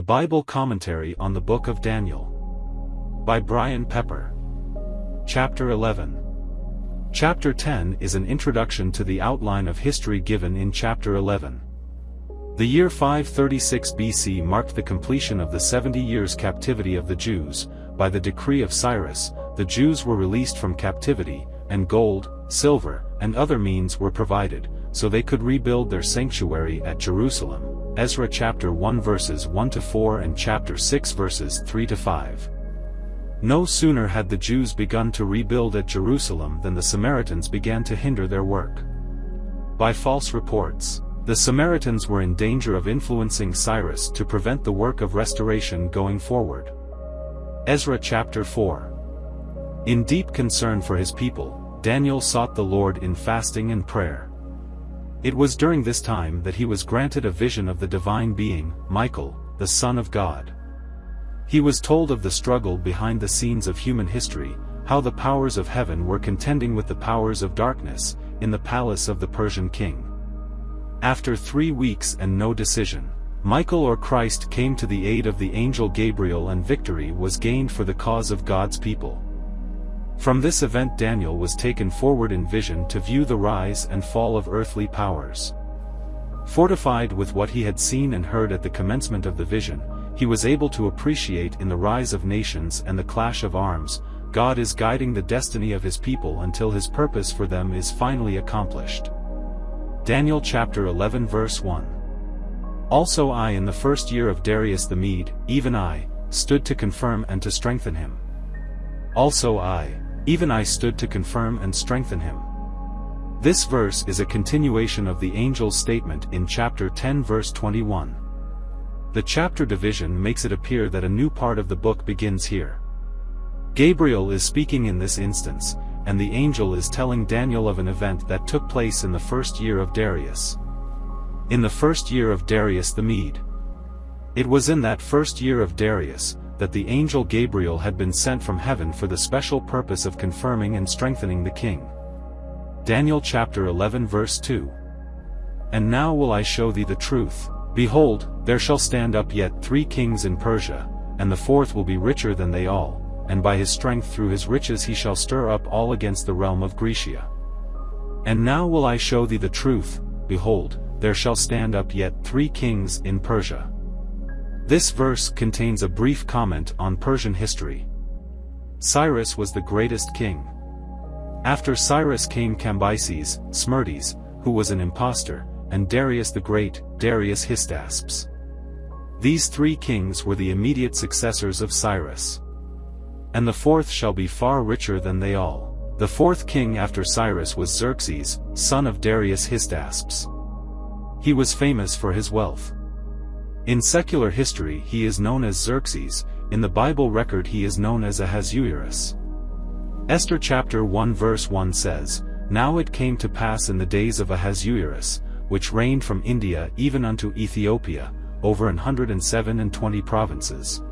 Bible Commentary on the Book of Daniel. By Brian Pepper. Chapter 11. Chapter 10 is an introduction to the outline of history given in Chapter 11. The year 536 BC marked the completion of the 70 years captivity of the Jews. By the decree of Cyrus, the Jews were released from captivity, and gold, silver, and other means were provided, so they could rebuild their sanctuary at Jerusalem. Ezra chapter 1 verses 1-4 and chapter 6 verses 3-5. No sooner had the Jews begun to rebuild at Jerusalem than the Samaritans began to hinder their work. By false reports, the Samaritans were in danger of influencing Cyrus to prevent the work of restoration going forward. Ezra chapter 4. In deep concern for his people, Daniel sought the Lord in fasting and prayer. It was during this time that he was granted a vision of the divine being, Michael, the Son of God. He was told of the struggle behind the scenes of human history, how the powers of heaven were contending with the powers of darkness, in the palace of the Persian king. After 3 weeks and no decision, Michael or Christ came to the aid of the angel Gabriel, and victory was gained for the cause of God's people. From this event Daniel was taken forward in vision to view the rise and fall of earthly powers. Fortified with what he had seen and heard at the commencement of the vision, he was able to appreciate in the rise of nations and the clash of arms, God is guiding the destiny of his people until his purpose for them is finally accomplished. Daniel chapter 11 verse 1. Also I in the first year of Darius the Mede, even I, stood to confirm and to strengthen him. Also I, even I stood to confirm and strengthen him. This verse is a continuation of the angel's statement in chapter 10 verse 21. The chapter division makes it appear that a new part of the book begins here. Gabriel is speaking in this instance, and the angel is telling Daniel of an event that took place in the first year of Darius. In the first year of Darius the Mede. It was in that first year of Darius that the angel Gabriel had been sent from heaven for the special purpose of confirming and strengthening the king. Daniel chapter 11 verse 2. And now will I show thee the truth. Behold, there shall stand up yet 3 kings in Persia, and the 4th will be richer than they all, and by his strength through his riches he shall stir up all against the realm of Grecia. And now will I show thee the truth. Behold, there shall stand up yet 3 kings in Persia. This verse contains a brief comment on Persian history. Cyrus was the greatest king. After Cyrus came Cambyses, Smyrtis, who was an impostor, and Darius the Great, Darius Hystaspes. These 3 kings were the immediate successors of Cyrus. And the 4th shall be far richer than they all. The 4th king after Cyrus was Xerxes, son of Darius Hystaspes. He was famous for his wealth. In secular history he is known as Xerxes, in the Bible record he is known as Ahasuerus. Esther chapter 1 verse 1 says, Now it came to pass in the days of Ahasuerus, which reigned from India even unto Ethiopia, over 127 provinces.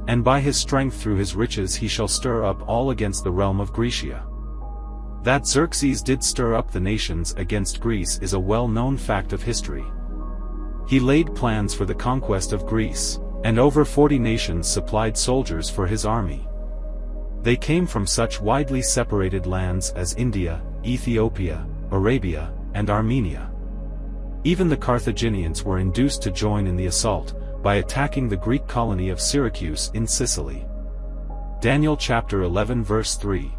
And by his strength through his riches he shall stir up all against the realm of Grecia. That Xerxes did stir up the nations against Greece is a well-known fact of history. He laid plans for the conquest of Greece, and over 40 nations supplied soldiers for his army. They came from such widely separated lands as India, Ethiopia, Arabia, and Armenia. Even the Carthaginians were induced to join in the assault, by attacking the Greek colony of Syracuse in Sicily. Daniel chapter 11 verse 3.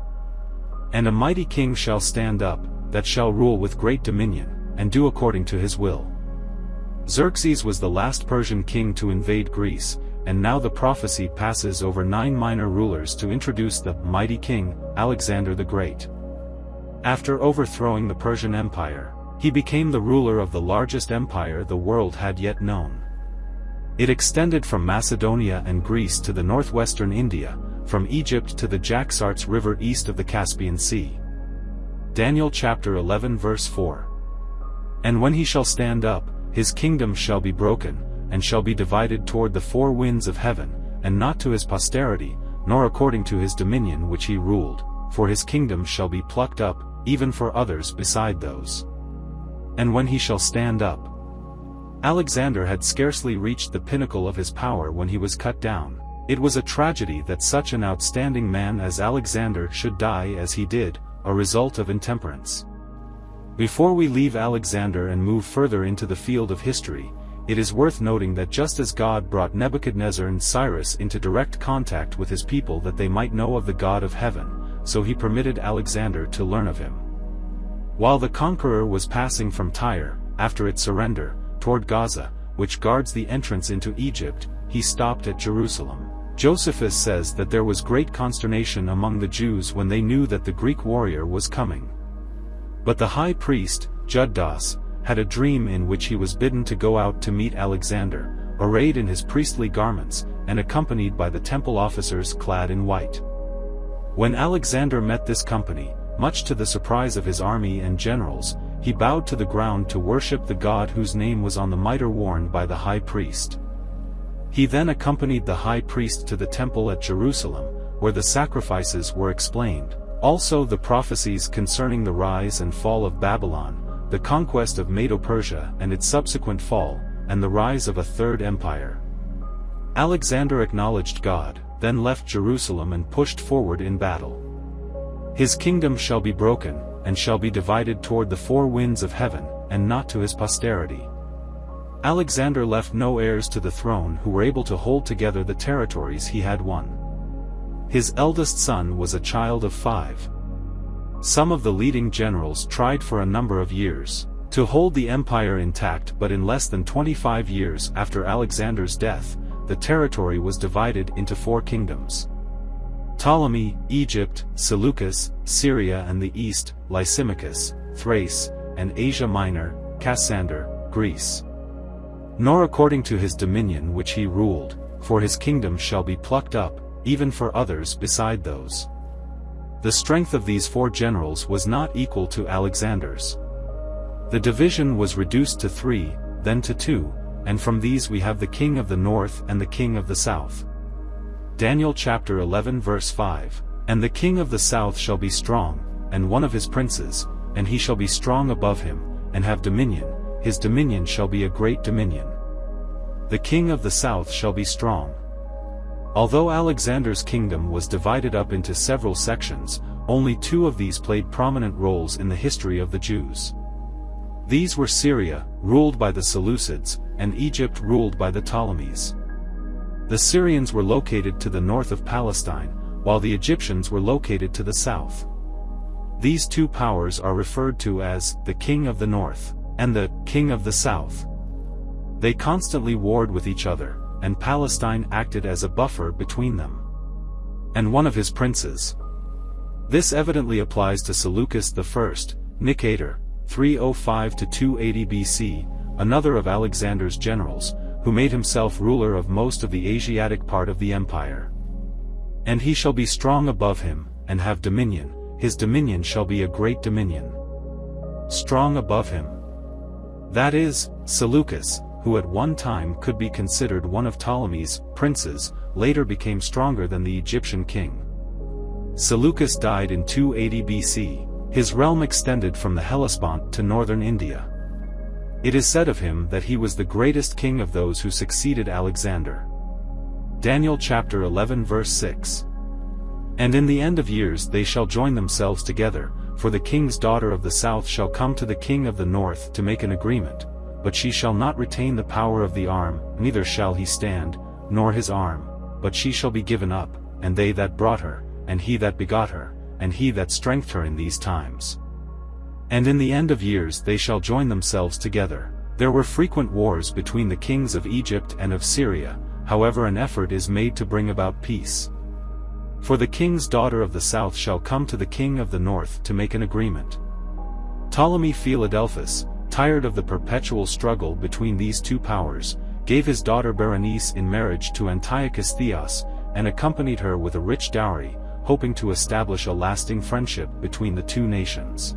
And a mighty king shall stand up, that shall rule with great dominion, and do according to his will. Xerxes was the last Persian king to invade Greece, and now the prophecy passes over 9 minor rulers to introduce the mighty king, Alexander the Great. After overthrowing the Persian Empire, he became the ruler of the largest empire the world had yet known. It extended from Macedonia and Greece to the northwestern India, from Egypt to the Jaxartes River east of the Caspian Sea. Daniel chapter 11 verse 4. And when he shall stand up, his kingdom shall be broken, and shall be divided toward the 4 winds of heaven, and not to his posterity, nor according to his dominion which he ruled, for his kingdom shall be plucked up, even for others beside those. And when he shall stand up, Alexander had scarcely reached the pinnacle of his power when he was cut down. It was a tragedy that such an outstanding man as Alexander should die as he did, a result of intemperance. Before we leave Alexander and move further into the field of history, it is worth noting that just as God brought Nebuchadnezzar and Cyrus into direct contact with his people that they might know of the God of heaven, so he permitted Alexander to learn of him. While the conqueror was passing from Tyre, after its surrender, toward Gaza, which guards the entrance into Egypt, he stopped at Jerusalem. Josephus says that there was great consternation among the Jews when they knew that the Greek warrior was coming. But the high priest, Juddas, had a dream in which he was bidden to go out to meet Alexander, arrayed in his priestly garments, and accompanied by the temple officers clad in white. When Alexander met this company, much to the surprise of his army and generals, he bowed to the ground to worship the God whose name was on the mitre worn by the high priest. He then accompanied the high priest to the temple at Jerusalem, where the sacrifices were explained. Also the prophecies concerning the rise and fall of Babylon, the conquest of Medo-Persia and its subsequent fall, and the rise of a third empire. Alexander acknowledged God, then left Jerusalem and pushed forward in battle. His kingdom shall be broken, and shall be divided toward the four winds of heaven, and not to his posterity. Alexander left no heirs to the throne who were able to hold together the territories he had won. His eldest son was a child of 5. Some of the leading generals tried for a number of years to hold the empire intact, but in less than 25 years after Alexander's death, the territory was divided into 4 kingdoms: Ptolemy, Egypt, Seleucus, Syria and the east, Lysimachus, Thrace, and Asia Minor, Cassander, Greece. Nor according to his dominion which he ruled, for his kingdom shall be plucked up, even for others beside those. The strength of these 4 generals was not equal to Alexander's. The division was reduced to 3, then to 2, and from these we have the king of the north and the king of the south. Daniel chapter 11 verse 5, "And the king of the south shall be strong, and one of his princes, and he shall be strong above him, and have dominion, his dominion shall be a great dominion. The king of the south shall be strong." Although Alexander's kingdom was divided up into several sections, only 2 of these played prominent roles in the history of the Jews. These were Syria, ruled by the Seleucids, and Egypt ruled by the Ptolemies. The Syrians were located to the north of Palestine, while the Egyptians were located to the south. These 2 powers are referred to as the king of the north and the king of the south. They constantly warred with each other, and Palestine acted as a buffer between them and one of his princes. This evidently applies to Seleucus I, Nicator, 305 to 280 BC, another of Alexander's generals, who made himself ruler of most of the Asiatic part of the empire. "And he shall be strong above him, and have dominion, his dominion shall be a great dominion." Strong above him. That is, Seleucus, who at one time could be considered one of Ptolemy's princes, later became stronger than the Egyptian king. Seleucus died in 280 BC. His realm extended from the Hellespont to northern India. It is said of him that he was the greatest king of those who succeeded Alexander. Daniel chapter 11 verse 6. "And in the end of years they shall join themselves together, for the king's daughter of the south shall come to the king of the north to make an agreement, but she shall not retain the power of the arm, neither shall he stand, nor his arm, but she shall be given up, and they that brought her, and he that begot her, and he that strengthened her in these times. And in the end of years they shall join themselves together." There were frequent wars between the kings of Egypt and of Syria, however an effort is made to bring about peace. "For the king's daughter of the south shall come to the king of the north to make an agreement." Ptolemy Philadelphus, tired of the perpetual struggle between these 2 powers, gave his daughter Berenice in marriage to Antiochus Theos, and accompanied her with a rich dowry, hoping to establish a lasting friendship between the 2 nations.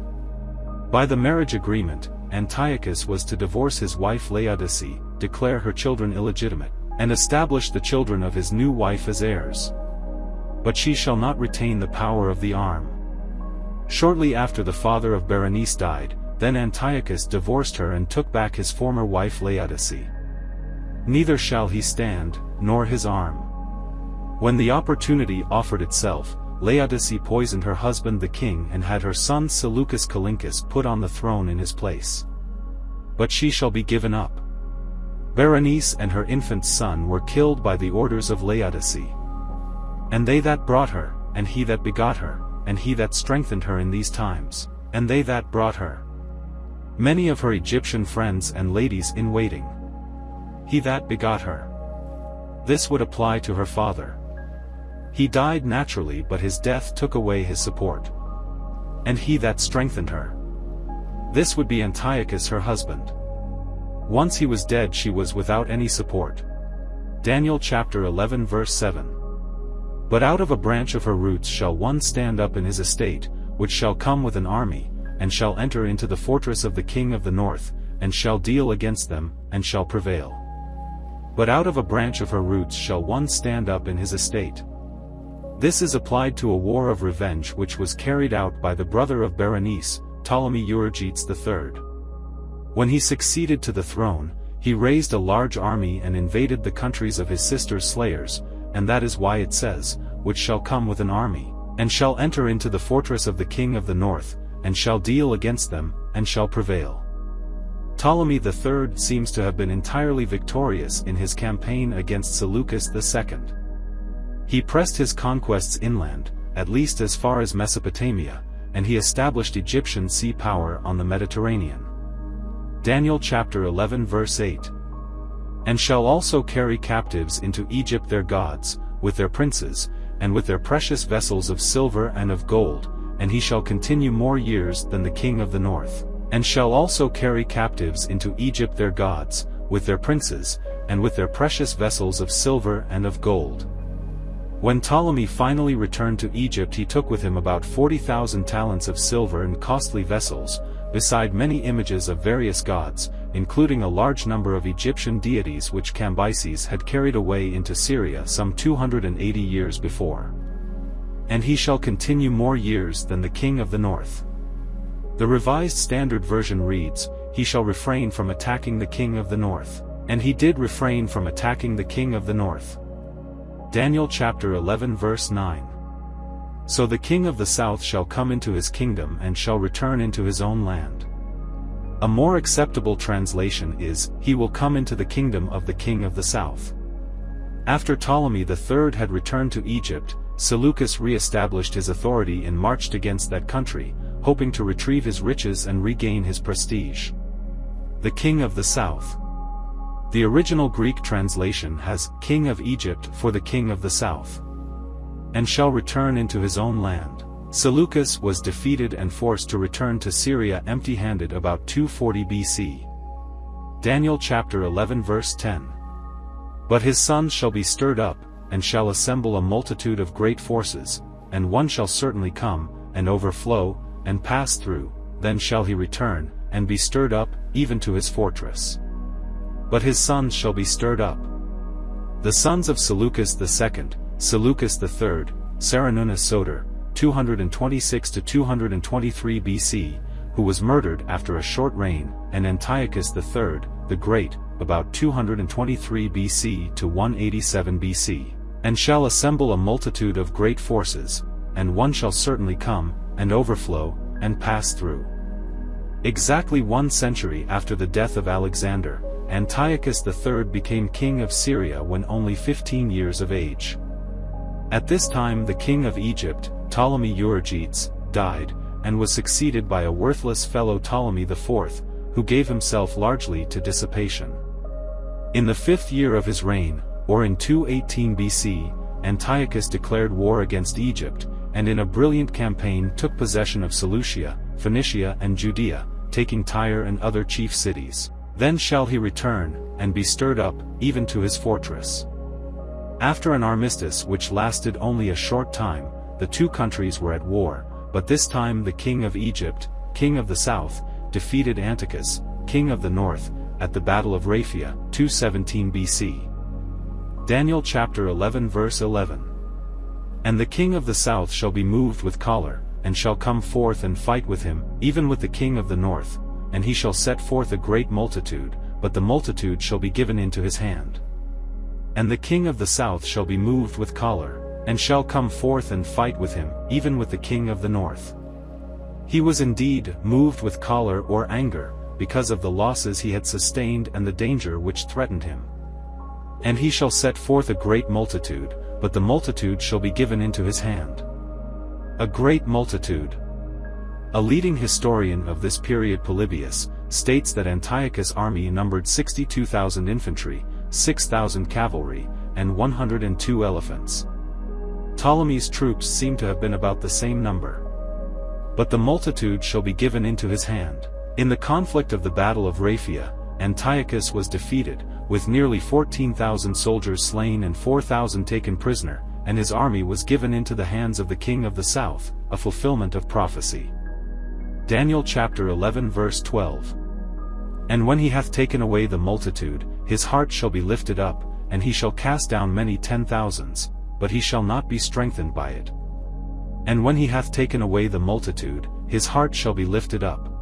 By the marriage agreement, Antiochus was to divorce his wife Laodice, declare her children illegitimate, and establish the children of his new wife as heirs. But she shall not retain the power of the arm. Shortly after the father of Berenice died, Then Antiochus divorced her and took back his former wife Laodice. Neither shall he stand, nor his arm. When the opportunity offered itself, Laodice poisoned her husband the king and had her son Seleucus Callinicus put on the throne in his place. But she shall be given up. Berenice and her infant son were killed by the orders of Laodice. And they that brought her, and he that begot her, and he that strengthened her in these times, and they that brought her, many of her Egyptian friends and ladies in waiting. He that begot her. This would apply to her father. He died naturally, but his death took away his support. And he that strengthened her. This would be Antiochus her husband. Once he was dead, she was without any support. Daniel chapter 11 verse 7. But out of a branch of her roots shall one stand up in his estate, which shall come with an army, and shall enter into the fortress of the king of the north, and shall deal against them, and shall prevail. But out of a branch of her roots shall one stand up in his estate. This is applied to a war of revenge which was carried out by the brother of Berenice, Ptolemaic Kingdom III. When he succeeded to the throne, he raised a large army and invaded the countries of his sister's slayers, and that is why it says, which shall come with an army, and shall enter into the fortress of the king of the north, and shall deal against them, and shall prevail. Ptolemy III seems to have been entirely victorious in his campaign against Seleucus II. He pressed his conquests inland, at least as far as Mesopotamia, and he established Egyptian sea power on the Mediterranean. Daniel chapter 11 verse 8. And shall also carry captives into Egypt their gods, with their princes, and with their precious vessels of silver and of gold, and he shall continue more years than the king of the north. And shall also carry captives into Egypt their gods, with their princes, and with their precious vessels of silver and of gold. When Ptolemy finally returned to Egypt, he took with him about 40,000 talents of silver and costly vessels, beside many images of various gods, including a large number of Egyptian deities which Cambyses had carried away into Syria some 280 years before. And he shall continue more years than the king of the north. The Revised Standard Version reads, he shall refrain from attacking the king of the north. And he did refrain from attacking the king of the north. Daniel chapter 11 verse 9. So the king of the south shall come into his kingdom and shall return into his own land. A more acceptable translation is, he will come into the kingdom of the king of the south. After Ptolemy III had returned to Egypt, Seleucus re-established his authority and marched against that country, hoping to retrieve his riches and regain his prestige. The king of the south. The original Greek translation has, king of Egypt for the king of the south. And shall return into his own land. Seleucus was defeated and forced to return to Syria empty-handed about 240 BC. Daniel chapter 11 verse 10. But his sons shall be stirred up, and shall assemble a multitude of great forces, and one shall certainly come, and overflow, and pass through, then shall he return, and be stirred up, even to his fortress. But his sons shall be stirred up. The sons of Seleucus II, Seleucus III, Saranunus Soter, 226 to 223 BC, who was murdered after a short reign, and Antiochus III, the Great, about 223 BC to 187 BC, and shall assemble a multitude of great forces, and one shall certainly come, and overflow, and pass through. Exactly 1 century after the death of Alexander, Antiochus III became king of Syria when only 15 years of age. At this time the king of Egypt, Ptolemy Euergetes, died, and was succeeded by a worthless fellow Ptolemy IV, who gave himself largely to dissipation. In the 5th year of his reign, or in 218 BC, Antiochus declared war against Egypt, and in a brilliant campaign took possession of Seleucia, Phoenicia and Judea, taking Tyre and other chief cities. Then shall he return, and be stirred up, even to his fortress. After an armistice which lasted only a short time, the two countries were at war, but this time the king of Egypt, king of the south, defeated Antiochus, king of the north, at the Battle of Raphia, 217 BC. Daniel chapter 11 verse 11. And the king of the south shall be moved with choler, and shall come forth and fight with him, even with the king of the north, and he shall set forth a great multitude, but the multitude shall be given into his hand. And the king of the south shall be moved with choler, and shall come forth and fight with him, even with the king of the north. He was indeed moved with choler or anger, because of the losses he had sustained and the danger which threatened him. And he shall set forth a great multitude, but the multitude shall be given into his hand. A great multitude. A leading historian of this period, Polybius, states that Antiochus' army numbered 62,000 infantry, 6,000 cavalry, and 102 elephants. Ptolemy's troops seem to have been about the same number. But the multitude shall be given into his hand. In the conflict of the Battle of Raphia, Antiochus was defeated, with nearly 14,000 soldiers slain and 4,000 taken prisoner, and his army was given into the hands of the king of the south, a fulfillment of prophecy. Daniel chapter 11 verse 12. And when he hath taken away the multitude, his heart shall be lifted up, and he shall cast down many 10,000s, but he shall not be strengthened by it. And when he hath taken away the multitude, his heart shall be lifted up.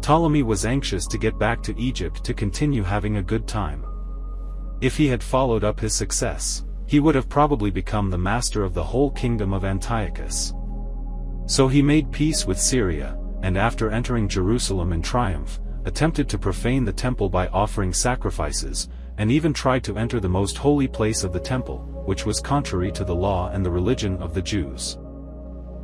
Ptolemy was anxious to get back to Egypt to continue having a good time. If he had followed up his success, he would have probably become the master of the whole kingdom of Antiochus. So he made peace with Syria, and after entering Jerusalem in triumph, attempted to profane the temple by offering sacrifices, and even tried to enter the most holy place of the temple, which was contrary to the law and the religion of the Jews.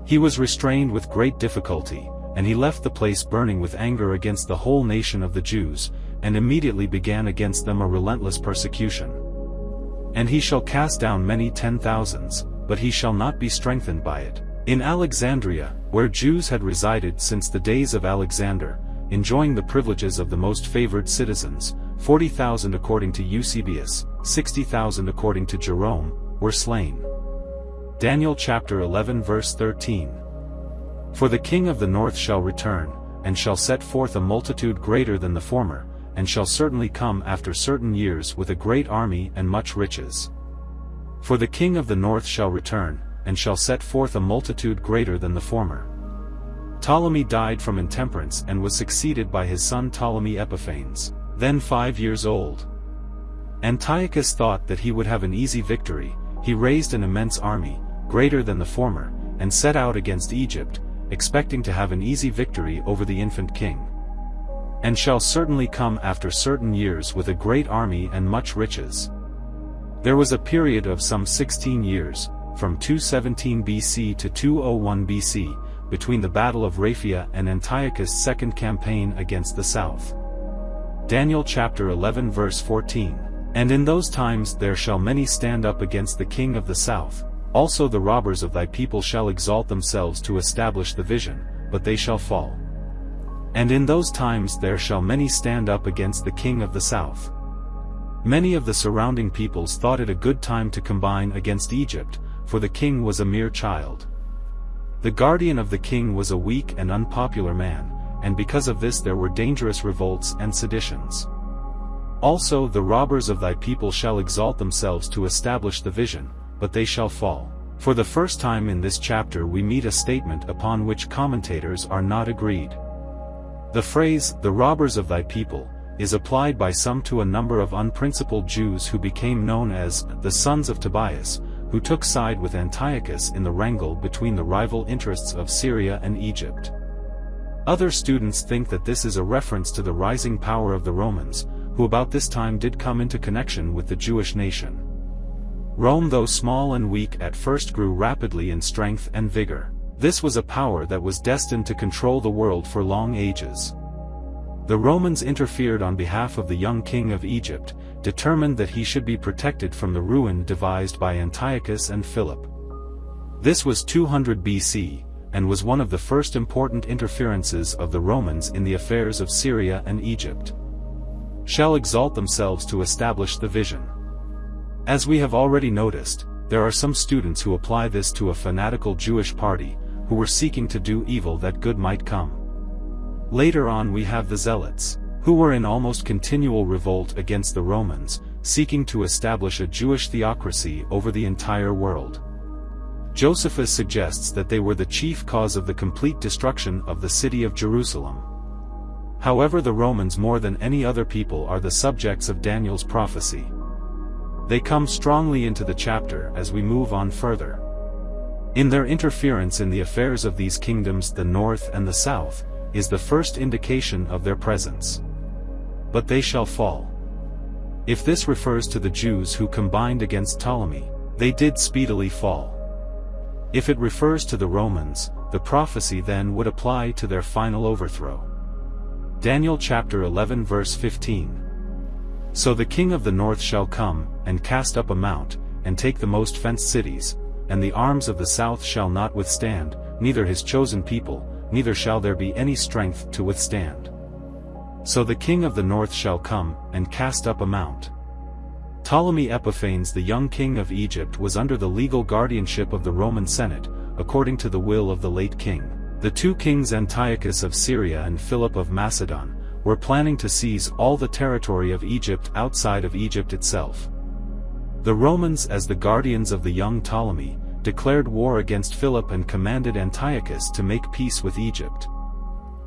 He was restrained with great difficulty, and he left the place burning with anger against the whole nation of the Jews, and immediately began against them a relentless persecution. And he shall cast down many 10,000s, but he shall not be strengthened by it. In Alexandria, where Jews had resided since the days of Alexander, enjoying the privileges of the most favored citizens, 40,000 according to Eusebius, 60,000 according to Jerome, were slain. Daniel chapter 11 verse 13. For the king of the north shall return, and shall set forth a multitude greater than the former, and shall certainly come after certain years with a great army and much riches. For the king of the north shall return, and shall set forth a multitude greater than the former. Ptolemy died from intemperance and was succeeded by his son Ptolemy Epiphanes, then 5 years old. Antiochus thought that he would have an easy victory. He raised an immense army, greater than the former, and set out against Egypt, expecting to have an easy victory over the infant king. And shall certainly come after certain years with a great army and much riches. There was a period of some 16 years, from 217 BC to 201 BC, between the Battle of Raphia and Antiochus' second campaign against the south. Daniel chapter 11 verse 14. And in those times there shall many stand up against the king of the south. Also the robbers of thy people shall exalt themselves to establish the vision, but they shall fall. And in those times there shall many stand up against the king of the south. Many of the surrounding peoples thought it a good time to combine against Egypt, for the king was a mere child. The guardian of the king was a weak and unpopular man, and because of this there were dangerous revolts and seditions. Also the robbers of thy people shall exalt themselves to establish the vision, but they shall fall. For the first time in this chapter we meet a statement upon which commentators are not agreed. The phrase, "the robbers of thy people," is applied by some to a number of unprincipled Jews who became known as the sons of Tobias, who took side with Antiochus in the wrangle between the rival interests of Syria and Egypt. Other students think that this is a reference to the rising power of the Romans, who about this time did come into connection with the Jewish nation. Rome, though small and weak at first, grew rapidly in strength and vigor. This was a power that was destined to control the world for long ages. The Romans interfered on behalf of the young king of Egypt, determined that he should be protected from the ruin devised by Antiochus and Philip. This was 200 BC, and was one of the first important interferences of the Romans in the affairs of Syria and Egypt. Shall exalt themselves to establish the vision. As we have already noticed, there are some students who apply this to a fanatical Jewish party, who were seeking to do evil that good might come. Later on we have the Zealots, who were in almost continual revolt against the Romans, seeking to establish a Jewish theocracy over the entire world. Josephus suggests that they were the chief cause of the complete destruction of the city of Jerusalem. However, the Romans more than any other people are the subjects of Daniel's prophecy. They come strongly into the chapter as we move on further. In their interference in the affairs of these kingdoms, the north and the south, is the first indication of their presence. But they shall fall. If this refers to the Jews who combined against Ptolemy, they did speedily fall. If it refers to the Romans, the prophecy then would apply to their final overthrow. Daniel chapter 11 verse 15. So the king of the north shall come, and cast up a mount, and take the most fenced cities, and the arms of the south shall not withstand, neither his chosen people, neither shall there be any strength to withstand. So the king of the north shall come, and cast up a mount. Ptolemy Epiphanes, the young king of Egypt, was under the legal guardianship of the Roman Senate, according to the will of the late king. The two kings Antiochus of Syria and Philip of Macedon were planning to seize all the territory of Egypt outside of Egypt itself. The Romans, as the guardians of the young Ptolemy, declared war against Philip and commanded Antiochus to make peace with Egypt.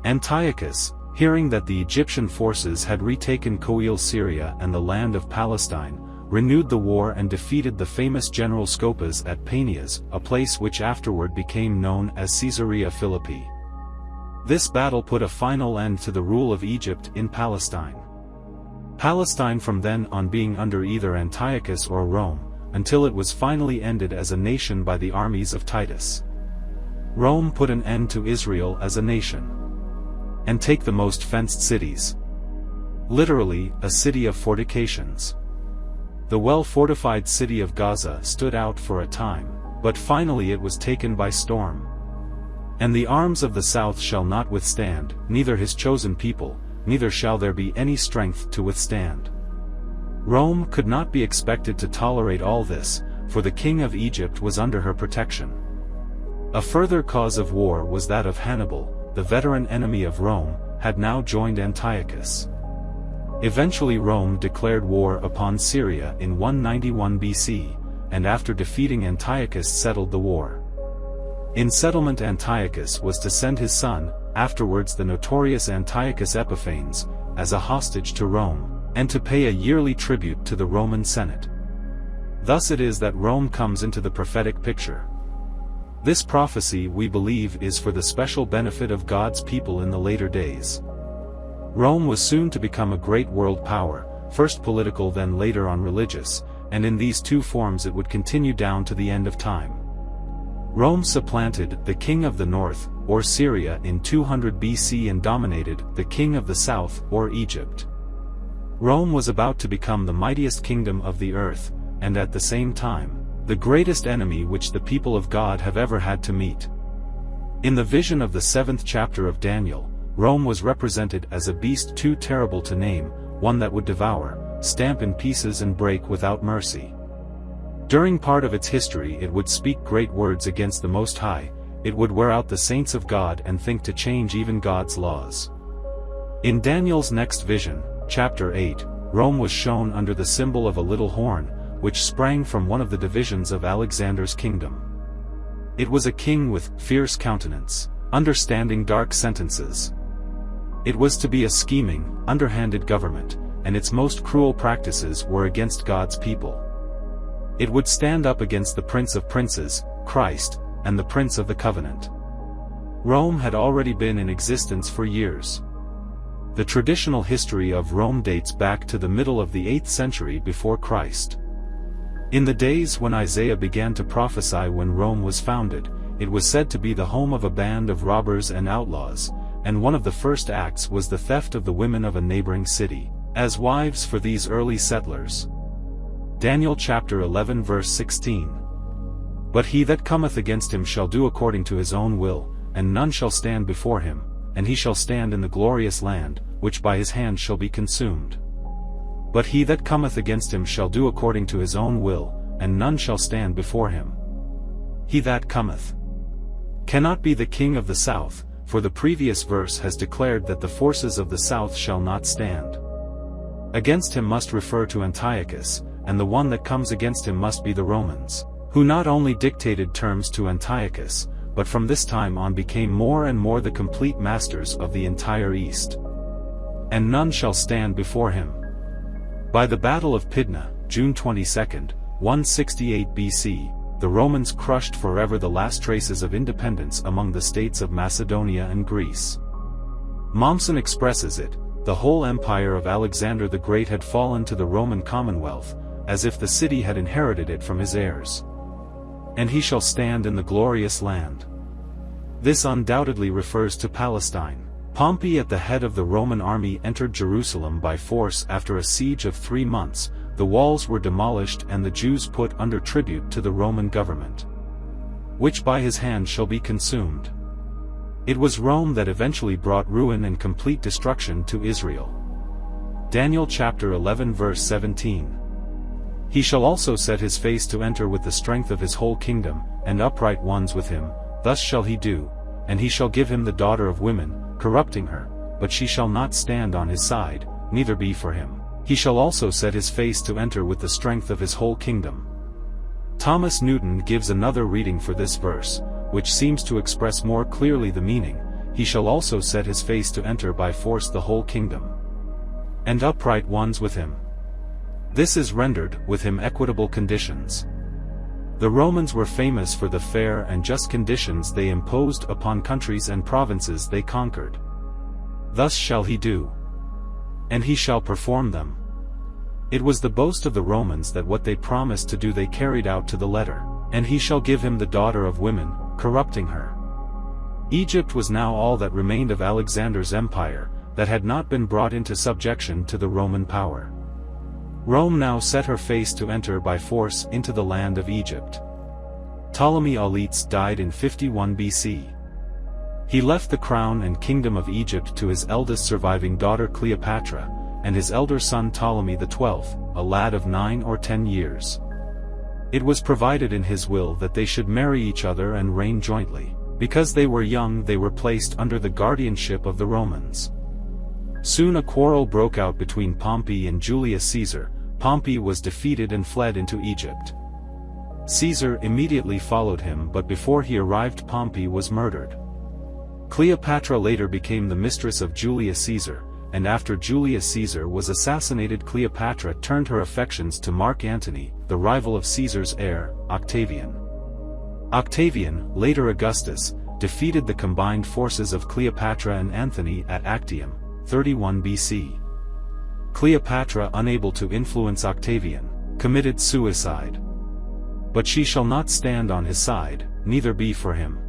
Antiochus, hearing that the Egyptian forces had retaken Coele Syria and the land of Palestine, renewed the war and defeated the famous general Scopas at Panias, a place which afterward became known as Caesarea Philippi. This battle put a final end to the rule of Egypt in Palestine. Palestine from then on being under either Antiochus or Rome, until it was finally ended as a nation by the armies of Titus. Rome put an end to Israel as a nation. And take the most fenced cities. Literally, a city of fortifications. The well-fortified city of Gaza stood out for a time, but finally it was taken by storm. And the arms of the south shall not withstand, neither his chosen people, neither shall there be any strength to withstand. Rome could not be expected to tolerate all this, for the king of Egypt was under her protection. A further cause of war was that of Hannibal, the veteran enemy of Rome, had now joined Antiochus. Eventually Rome declared war upon Syria in 191 BC, and after defeating Antiochus settled the war. In settlement Antiochus was to send his son, afterwards the notorious Antiochus Epiphanes, as a hostage to Rome, and to pay a yearly tribute to the Roman Senate. Thus it is that Rome comes into the prophetic picture. This prophecy, we believe, is for the special benefit of God's people in the later days. Rome was soon to become a great world power, first political then later on religious, and in these two forms it would continue down to the end of time. Rome supplanted the king of the north, or Syria, in 200 BC and dominated the king of the south, or Egypt. Rome was about to become the mightiest kingdom of the earth, and at the same time, the greatest enemy which the people of God have ever had to meet. In the vision of the 7th chapter of Daniel, Rome was represented as a beast too terrible to name, one that would devour, stamp in pieces and break without mercy. During part of its history it would speak great words against the Most High, it would wear out the saints of God and think to change even God's laws. In Daniel's next vision, chapter 8, Rome was shown under the symbol of a little horn, which sprang from one of the divisions of Alexander's kingdom. It was a king with fierce countenance, understanding dark sentences. It was to be a scheming, underhanded government, and its most cruel practices were against God's people. It would stand up against the Prince of Princes, Christ, and the Prince of the Covenant. Rome had already been in existence for years. The traditional history of Rome dates back to the middle of the 8th century before Christ. In the days when Isaiah began to prophesy when Rome was founded, it was said to be the home of a band of robbers and outlaws, and one of the first acts was the theft of the women of a neighboring city, as wives for these early settlers. Daniel chapter 11 verse 16. But he that cometh against him shall do according to his own will, and none shall stand before him, and he shall stand in the glorious land, which by his hand shall be consumed. But he that cometh against him shall do according to his own will, and none shall stand before him. He that cometh cannot be the king of the south, for the previous verse has declared that the forces of the south shall not stand. Against him must refer to Antiochus, and the one that comes against him must be the Romans, who not only dictated terms to Antiochus, but from this time on became more and more the complete masters of the entire East. and none shall stand before him. By the Battle of Pydna, June 22, 168 BC, the Romans crushed forever the last traces of independence among the states of Macedonia and Greece. Mommsen expresses it: the whole empire of Alexander the Great had fallen to the Roman Commonwealth, as if the city had inherited it from his heirs. And he shall stand in the glorious land. This undoubtedly refers to Palestine. Pompey at the head of the Roman army entered Jerusalem by force after a siege of 3 months. The walls were demolished and the Jews put under tribute to the Roman government, which by his hand shall be consumed. It was Rome that eventually brought ruin and complete destruction to Israel. Daniel chapter 11 verse 17. He shall also set his face to enter with the strength of his whole kingdom, and upright ones with him, thus shall he do, and he shall give him the daughter of women, corrupting her, but she shall not stand on his side, neither be for him. He shall also set his face to enter with the strength of his whole kingdom. Thomas Newton gives another reading for this verse, which seems to express more clearly the meaning: he shall also set his face to enter by force the whole kingdom, and upright ones with him. This is rendered, with him equitable conditions. The Romans were famous for the fair and just conditions they imposed upon countries and provinces they conquered. Thus shall he do, and he shall perform them. It was the boast of the Romans that what they promised to do they carried out to the letter. And he shall give him the daughter of women, corrupting her. Egypt was now all that remained of Alexander's empire, that had not been brought into subjection to the Roman power. Rome now set her face to enter by force into the land of Egypt. Ptolemy Auletes died in 51 BC. He left the crown and kingdom of Egypt to his eldest surviving daughter Cleopatra, and his elder son Ptolemy XII, a lad of 9 or 10 years. It was provided in his will that they should marry each other and reign jointly. Because they were young, they were placed under the guardianship of the Romans. Soon a quarrel broke out between Pompey and Julius Caesar. Pompey was defeated and fled into Egypt. Caesar immediately followed him, but before he arrived Pompey was murdered. Cleopatra later became the mistress of Julius Caesar, and after Julius Caesar was assassinated, Cleopatra turned her affections to Mark Antony, the rival of Caesar's heir, Octavian. Octavian, later Augustus, defeated the combined forces of Cleopatra and Antony at Actium, 31 BC. Cleopatra, unable to influence Octavian, committed suicide. But she shall not stand on his side, neither be for him.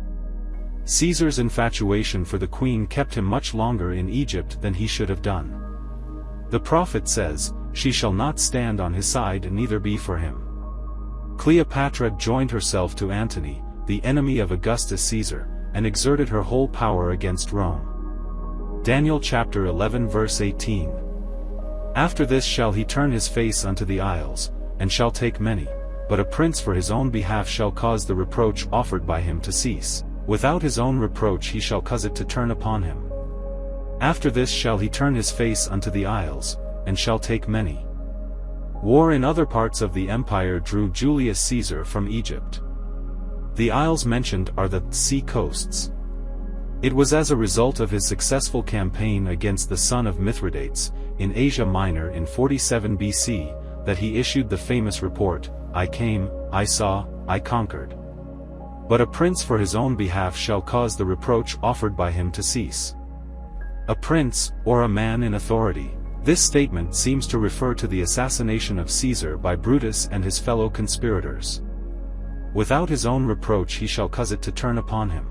Caesar's infatuation for the queen kept him much longer in Egypt than he should have done. The prophet says, "She shall not stand on his side, neither be for him." Cleopatra joined herself to Antony, the enemy of Augustus Caesar, and exerted her whole power against Rome. Daniel chapter 11 verse 18. After this shall he turn his face unto the isles, and shall take many, but a prince for his own behalf shall cause the reproach offered by him to cease. Without his own reproach he shall cause it to turn upon him. After this shall he turn his face unto the isles, and shall take many. War in other parts of the empire drew Julius Caesar from Egypt. The isles mentioned are the sea coasts. It was as a result of his successful campaign against the son of Mithridates, in Asia Minor in 47 BC, that he issued the famous report, "I came, I saw, I conquered. But a prince for his own behalf shall cause the reproach offered by him to cease." A prince, or a man in authority. This statement seems to refer to the assassination of Caesar by Brutus and his fellow conspirators. Without his own reproach he shall cause it to turn upon him.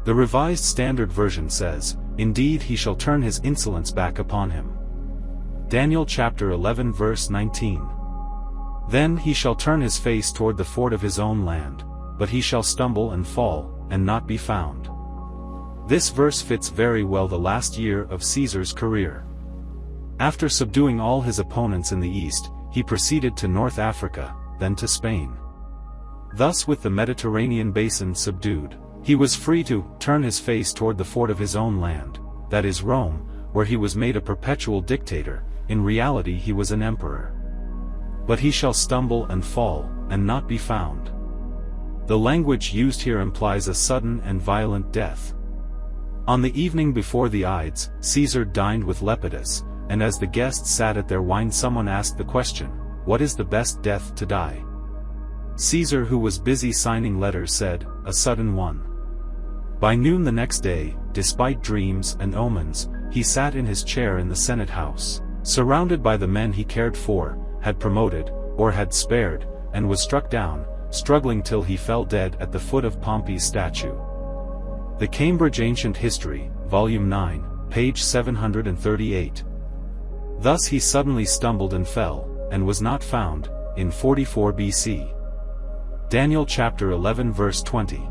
The Revised Standard Version says, "Indeed he shall turn his insolence back upon him." Daniel chapter 11 verse 19. Then he shall turn his face toward the fort of his own land, but he shall stumble and fall, and not be found. This verse fits very well the last year of Caesar's career. After subduing all his opponents in the east, he proceeded to North Africa, then to Spain. Thus, with the Mediterranean basin subdued, he was free to turn his face toward the fort of his own land, that is Rome, where he was made a perpetual dictator. In reality he was an emperor. But he shall stumble and fall, and not be found. The language used here implies a sudden and violent death. On the evening before the Ides, Caesar dined with Lepidus, and as the guests sat at their wine someone asked the question, "What is the best death to die?" Caesar, who was busy signing letters, said, "A sudden one." By noon the next day, despite dreams and omens, he sat in his chair in the Senate house, surrounded by the men he cared for, had promoted, or had spared, and was struck down, struggling till he fell dead at the foot of Pompey's statue. The Cambridge Ancient History, Volume 9, page 738. Thus he suddenly stumbled and fell, and was not found, in 44 BC. Daniel chapter 11 verse 20.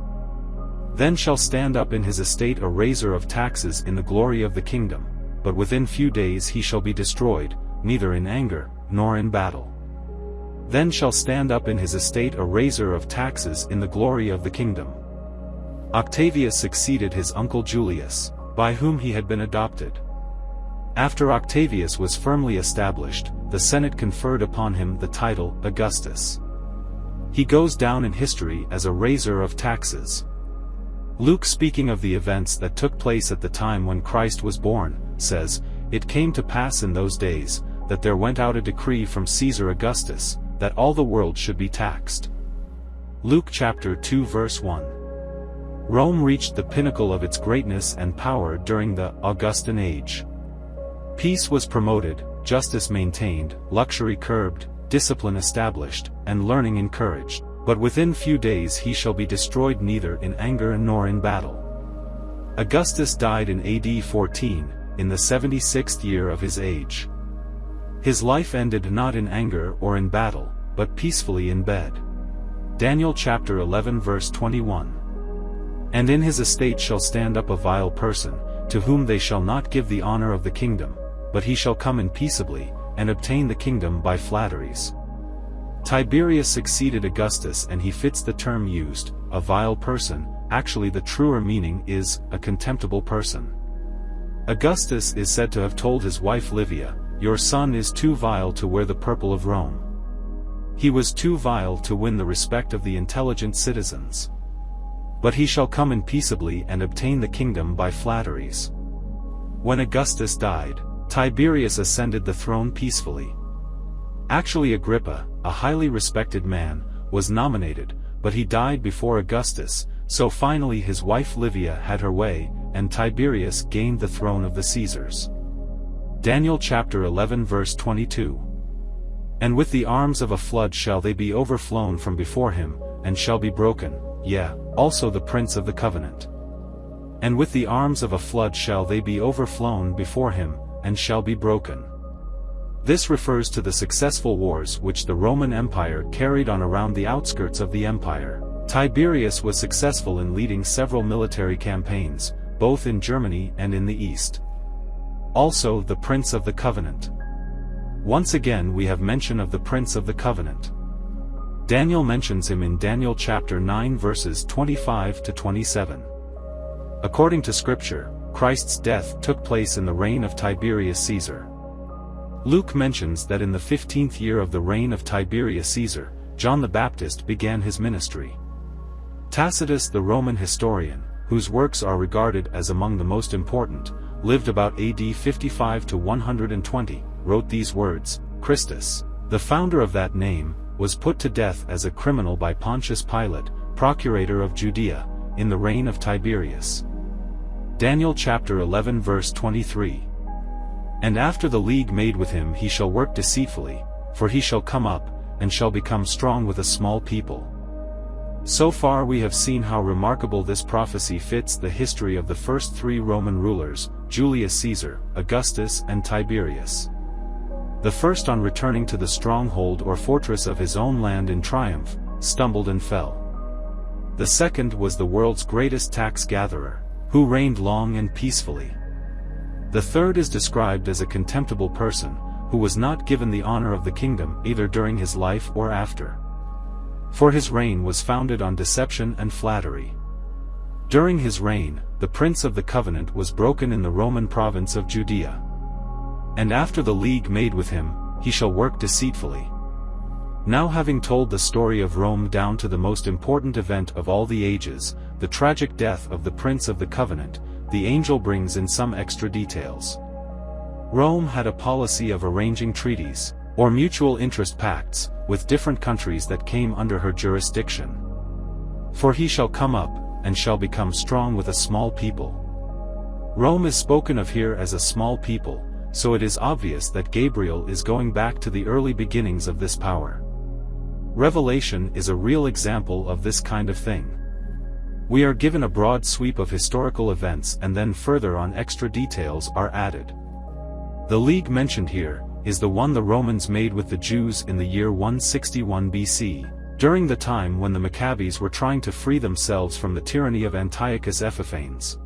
Then shall stand up in his estate a raiser of taxes in the glory of the kingdom, but within few days he shall be destroyed, neither in anger, nor in battle. Then shall stand up in his estate a raiser of taxes in the glory of the kingdom. Octavius succeeded his uncle Julius, by whom he had been adopted. After Octavius was firmly established, the Senate conferred upon him the title Augustus. He goes down in history as a raiser of taxes. Luke, speaking of the events that took place at the time when Christ was born, says, "It came to pass in those days, that there went out a decree from Caesar Augustus, that all the world should be taxed." Luke chapter 2 verse 1. Rome reached the pinnacle of its greatness and power during the Augustan age. Peace was promoted, justice maintained, luxury curbed, discipline established, and learning encouraged. But within few days he shall be destroyed, neither in anger nor in battle. Augustus died in AD 14, in the 76th year of his age. His life ended not in anger or in battle, but peacefully in bed. Daniel chapter 11 verse 21. And in his estate shall stand up a vile person, to whom they shall not give the honor of the kingdom, but he shall come in peaceably, and obtain the kingdom by flatteries. Tiberius succeeded Augustus, and he fits the term used, a vile person. Actually the truer meaning is, a contemptible person. Augustus is said to have told his wife Livia, "Your son is too vile to wear the purple of Rome." He was too vile to win the respect of the intelligent citizens. But he shall come in peaceably and obtain the kingdom by flatteries. When Augustus died, Tiberius ascended the throne peacefully. Actually Agrippa, a highly respected man, was nominated, but he died before Augustus, so finally his wife Livia had her way, and Tiberius gained the throne of the Caesars. Daniel chapter 11 verse 22. And with the arms of a flood shall they be overflown from before him, and shall be broken, yea, also the prince of the covenant. And with the arms of a flood shall they be overflown before him, and shall be broken. This refers to the successful wars which the Roman Empire carried on around the outskirts of the empire. Tiberius was successful in leading several military campaigns, both in Germany and in the East. Also the Prince of the Covenant. Once again we have mention of the Prince of the Covenant. Daniel mentions him in Daniel chapter 9 verses 25 to 27. According to Scripture, Christ's death took place in the reign of Tiberius Caesar. Luke mentions that in the 15th year of the reign of Tiberius Caesar, John the Baptist began his ministry. Tacitus, the Roman historian, whose works are regarded as among the most important, lived about AD 55 to 120, wrote these words, "Christus, the founder of that name, was put to death as a criminal by Pontius Pilate, procurator of Judea, in the reign of Tiberius." Daniel chapter 11 verse 23. And after the league made with him he shall work deceitfully, for he shall come up, and shall become strong with a small people. So far we have seen how remarkable this prophecy fits the history of the first three Roman rulers, Julius Caesar, Augustus and Tiberius. The first, on returning to the stronghold or fortress of his own land in triumph, stumbled and fell. The second was the world's greatest tax gatherer, who reigned long and peacefully. The third is described as a contemptible person, who was not given the honor of the kingdom either during his life or after. For his reign was founded on deception and flattery. During his reign, the Prince of the Covenant was broken in the Roman province of Judea. And after the league made with him, he shall work deceitfully. Now, having told the story of Rome down to the most important event of all the ages, the tragic death of the Prince of the Covenant, the angel brings in some extra details. Rome had a policy of arranging treaties, or mutual interest pacts, with different countries that came under her jurisdiction. For he shall come up, and shall become strong with a small people. Rome is spoken of here as a small people, so it is obvious that Gabriel is going back to the early beginnings of this power. Revelation is a real example of this kind of thing. We are given a broad sweep of historical events and then further on extra details are added. The league mentioned here is the one the Romans made with the Jews in the year 161 BC, during the time when the Maccabees were trying to free themselves from the tyranny of Antiochus Epiphanes.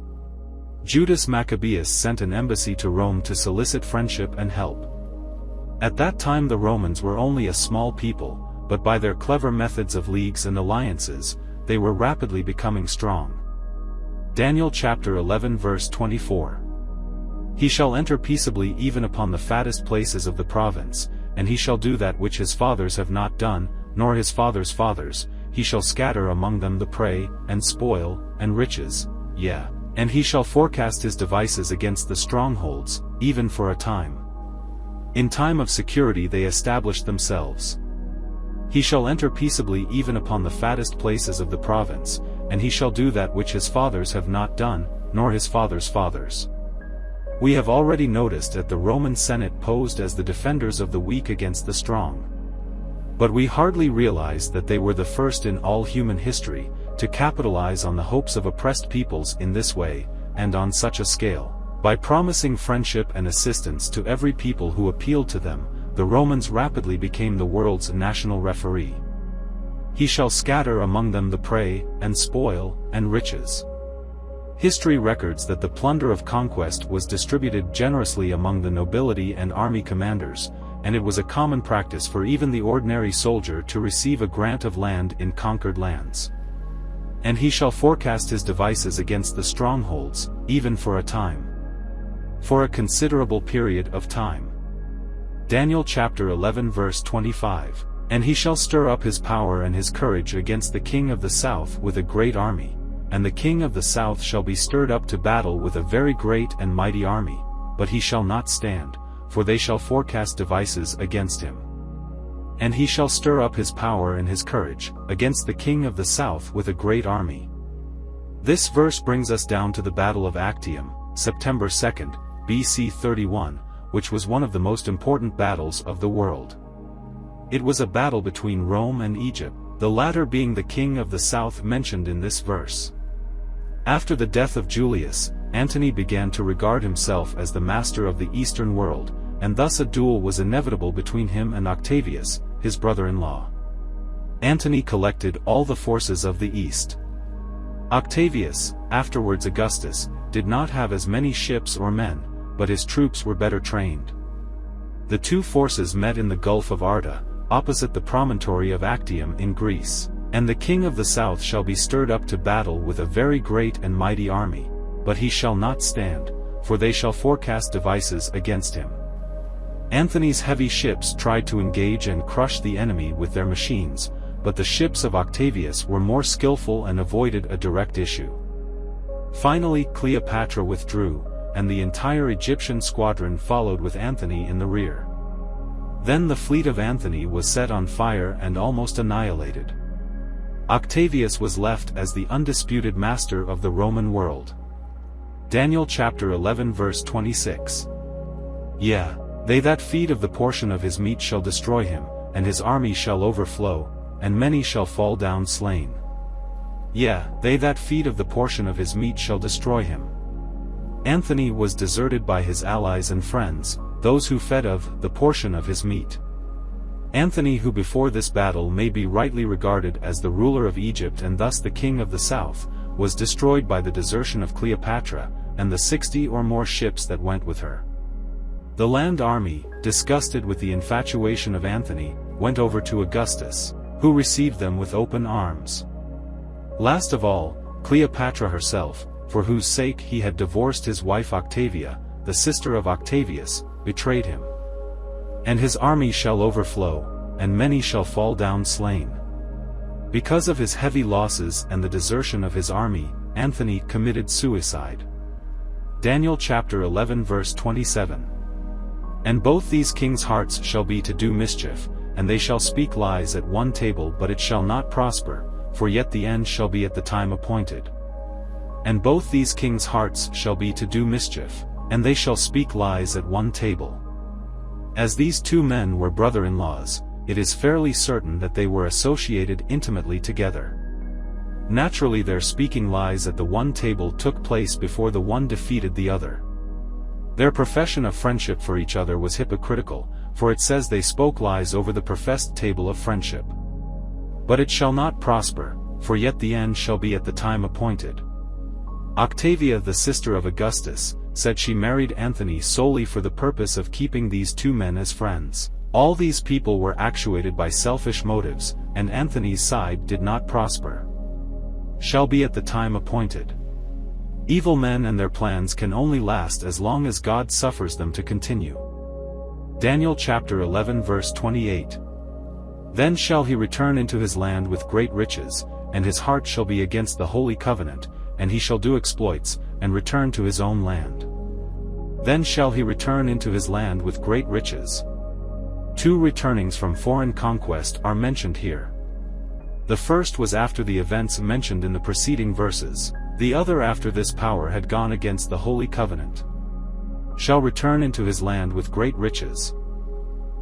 Judas Maccabeus sent an embassy to Rome to solicit friendship and help. At that time the Romans were only a small people, but by their clever methods of leagues and alliances, they were rapidly becoming strong. Daniel chapter 11 verse 24. He shall enter peaceably even upon the fattest places of the province, and he shall do that which his fathers have not done, nor his fathers' fathers, he shall scatter among them the prey, and spoil, and riches, yea, and he shall forecast his devices against the strongholds, even for a time. In time of security they established themselves. He shall enter peaceably even upon the fattest places of the province, and he shall do that which his fathers have not done, nor his fathers' fathers. We have already noticed that the Roman Senate posed as the defenders of the weak against the strong. But we hardly realize that they were the first in all human history to capitalize on the hopes of oppressed peoples in this way, and on such a scale. By promising friendship and assistance to every people who appealed to them, the Romans rapidly became the world's national referee. He shall scatter among them the prey, and spoil, and riches. History records that the plunder of conquest was distributed generously among the nobility and army commanders, and it was a common practice for even the ordinary soldier to receive a grant of land in conquered lands. And he shall forecast his devices against the strongholds, even for a time. For a considerable period of time. Daniel chapter 11 verse 25. And he shall stir up his power and his courage against the king of the south with a great army. And the king of the south shall be stirred up to battle with a very great and mighty army, but he shall not stand, for they shall forecast devices against him. And he shall stir up his power and his courage, against the king of the south with a great army. This verse brings us down to the Battle of Actium, September 2nd, BC 31, which was one of the most important battles of the world. It was a battle between Rome and Egypt, the latter being the king of the south mentioned in this verse. After the death of Julius, Antony began to regard himself as the master of the Eastern world, and thus a duel was inevitable between him and Octavius, his brother-in-law. Antony collected all the forces of the East. Octavius, afterwards Augustus, did not have as many ships or men, but his troops were better trained. The two forces met in the Gulf of Arda, opposite the promontory of Actium in Greece. And the king of the south shall be stirred up to battle with a very great and mighty army, but he shall not stand, for they shall forecast devices against him. Antony's heavy ships tried to engage and crush the enemy with their machines, but the ships of Octavius were more skillful and avoided a direct issue. Finally Cleopatra withdrew, and the entire Egyptian squadron followed with Antony in the rear. Then the fleet of Antony was set on fire and almost annihilated. Octavius was left as the undisputed master of the Roman world. Daniel chapter 11 verse 26. Yea, they that feed of the portion of his meat shall destroy him, and his army shall overflow, and many shall fall down slain. Yea, they that feed of the portion of his meat shall destroy him. Antony was deserted by his allies and friends, those who fed of the portion of his meat. Antony, who before this battle may be rightly regarded as the ruler of Egypt and thus the king of the south, was destroyed by the desertion of Cleopatra, and the 60 or more ships that went with her. The land army, disgusted with the infatuation of Antony, went over to Augustus, who received them with open arms. Last of all, Cleopatra herself, for whose sake he had divorced his wife Octavia, the sister of Octavius, betrayed him. And his army shall overflow, and many shall fall down slain. Because of his heavy losses and the desertion of his army, Antony committed suicide. Daniel chapter 11 verse 27. And both these kings' hearts shall be to do mischief, and they shall speak lies at one table, but it shall not prosper, for yet the end shall be at the time appointed. And both these kings' hearts shall be to do mischief, and they shall speak lies at one table. As these two men were brother-in-laws, it is fairly certain that they were associated intimately together. Naturally, their speaking lies at the one table took place before the one defeated the other. Their profession of friendship for each other was hypocritical, for it says they spoke lies over the professed table of friendship. But it shall not prosper, for yet the end shall be at the time appointed. Octavia, the sister of Augustus, said she married Anthony solely for the purpose of keeping these two men as friends. All these people were actuated by selfish motives, and Anthony's side did not prosper. Shall be at the time appointed. Evil men and their plans can only last as long as God suffers them to continue. Daniel chapter 11 verse 28. Then shall he return into his land with great riches, and his heart shall be against the holy covenant, and he shall do exploits, and return to his own land. Then shall he return into his land with great riches. Two returnings from foreign conquest are mentioned here. The first was after the events mentioned in the preceding verses, the other after this power had gone against the holy covenant. Shall return into his land with great riches.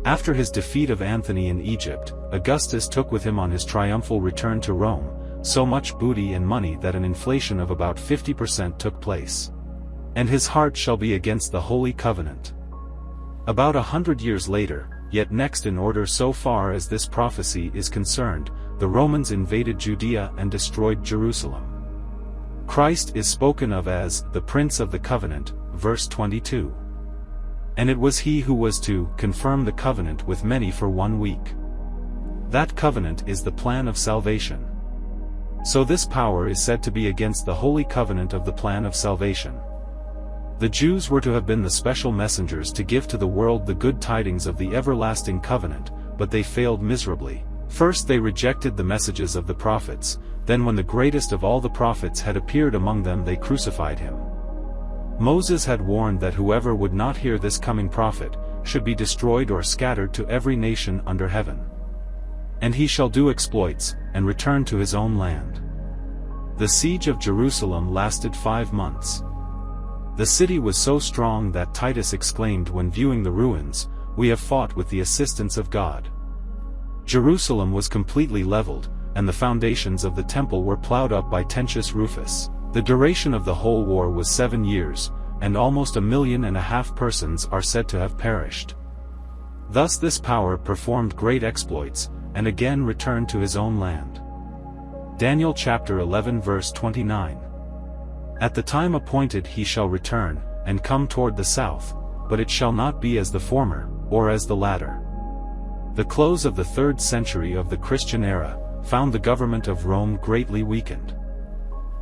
After his defeat of Anthony in Egypt, Augustus took with him on his triumphal return to Rome so much booty and money that an inflation of about 50% took place. And his heart shall be against the holy covenant. About 100 years later, yet next in order so far as this prophecy is concerned, the Romans invaded Judea and destroyed Jerusalem. Christ is spoken of as the Prince of the Covenant, verse 22. And it was he who was to confirm the covenant with many for 1 week. That covenant is the plan of salvation. So this power is said to be against the holy covenant of the plan of salvation. The Jews were to have been the special messengers to give to the world the good tidings of the everlasting covenant, but they failed miserably. First they rejected the messages of the prophets, then when the greatest of all the prophets had appeared among them they crucified him. Moses had warned that whoever would not hear this coming prophet, should be destroyed or scattered to every nation under heaven. And he shall do exploits, and return to his own land. The siege of Jerusalem lasted 5 months. The city was so strong that Titus exclaimed when viewing the ruins, "We have fought with the assistance of God." Jerusalem was completely leveled, and the foundations of the temple were plowed up by Tentius Rufus. The duration of the whole war was 7 years, and almost 1.5 million persons are said to have perished. Thus this power performed great exploits, and again returned to his own land. Daniel chapter 11 verse 29. At the time appointed he shall return, and come toward the south, but it shall not be as the former, or as the latter. The close of the 3rd century of the Christian era found the government of Rome greatly weakened.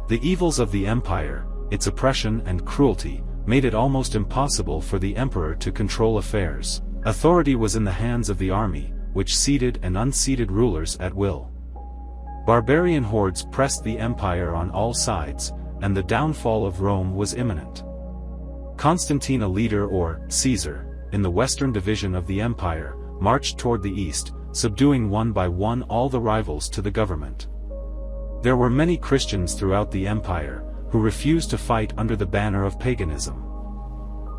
The evils of the empire, its oppression and cruelty, made it almost impossible for the emperor to control affairs. Authority was in the hands of the army, which seated and unseated rulers at will. Barbarian hordes pressed the empire on all sides, and the downfall of Rome was imminent. Constantine, a leader or Caesar, in the western division of the empire, marched toward the east, subduing one by one all the rivals to the government. There were many Christians throughout the empire, who refused to fight under the banner of paganism.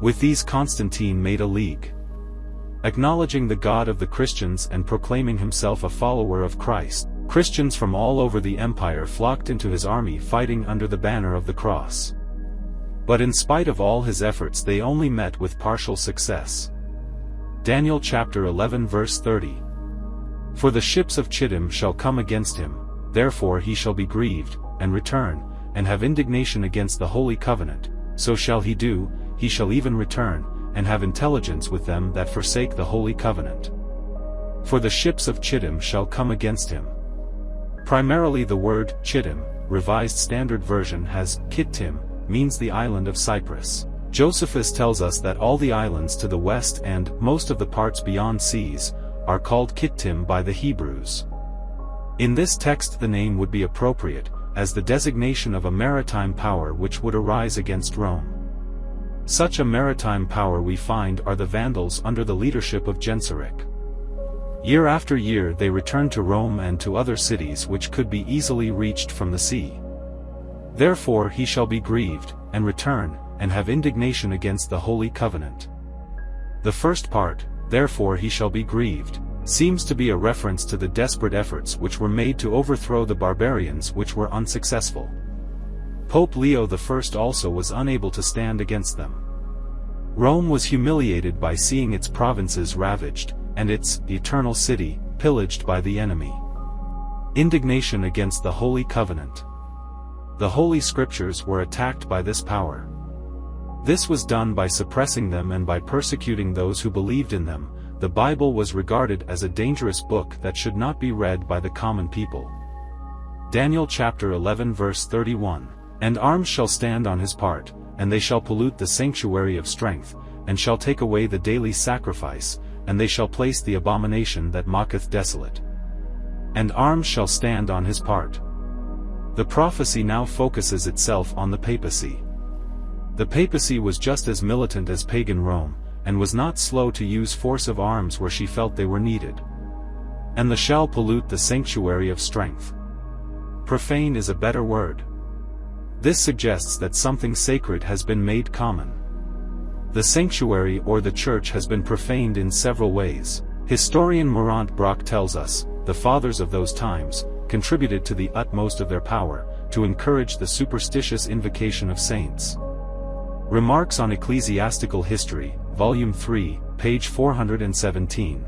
With these Constantine made a league. Acknowledging the God of the Christians and proclaiming himself a follower of Christ, Christians from all over the empire flocked into his army fighting under the banner of the cross. But in spite of all his efforts they only met with partial success. Daniel chapter 11 verse 30. For the ships of Chittim shall come against him, therefore he shall be grieved, and return, and have indignation against the holy covenant, so shall he do, he shall even return, and have intelligence with them that forsake the holy covenant. For the ships of Chittim shall come against him. Primarily the word Chittim, Revised Standard Version has Kittim, means the island of Cyprus. Josephus tells us that all the islands to the west and most of the parts beyond seas are called Kittim by the Hebrews. In this text the name would be appropriate, as the designation of a maritime power which would arise against Rome. Such a maritime power we find are the Vandals under the leadership of Genseric. Year after year they returned to Rome and to other cities which could be easily reached from the sea. Therefore he shall be grieved, and return, and have indignation against the Holy Covenant. The first part, therefore he shall be grieved, seems to be a reference to the desperate efforts which were made to overthrow the barbarians which were unsuccessful. Pope Leo I also was unable to stand against them. Rome was humiliated by seeing its provinces ravaged, and its eternal city pillaged by the enemy. Indignation against the Holy Covenant. The Holy Scriptures were attacked by this power. This was done by suppressing them and by persecuting those who believed in them. The Bible was regarded as a dangerous book that should not be read by the common people. Daniel chapter 11 verse 31, "And arms shall stand on his part, and they shall pollute the sanctuary of strength, and shall take away the daily sacrifice, and they shall place the abomination that mocketh desolate. And arms shall stand on his part." The prophecy now focuses itself on the papacy. The papacy was just as militant as pagan Rome, and was not slow to use force of arms where she felt they were needed. "And the shall pollute the sanctuary of strength." Profane is a better word. This suggests that something sacred has been made common. The sanctuary or the church has been profaned in several ways. Historian Morant Brock tells us, the fathers of those times contributed to the utmost of their power to encourage the superstitious invocation of saints. Remarks on Ecclesiastical History, Volume 3, page 417.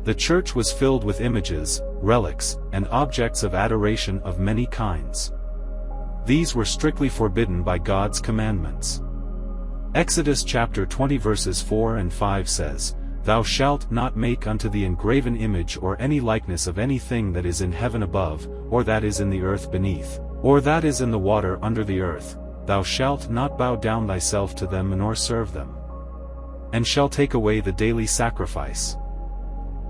The church was filled with images, relics, and objects of adoration of many kinds. These were strictly forbidden by God's commandments. Exodus chapter 20 verses 4 and 5 says, "Thou shalt not make unto thee an graven image or any likeness of anything that is in heaven above, or that is in the earth beneath, or that is in the water under the earth. Thou shalt not bow down thyself to them nor serve them. And shall take away the daily sacrifice."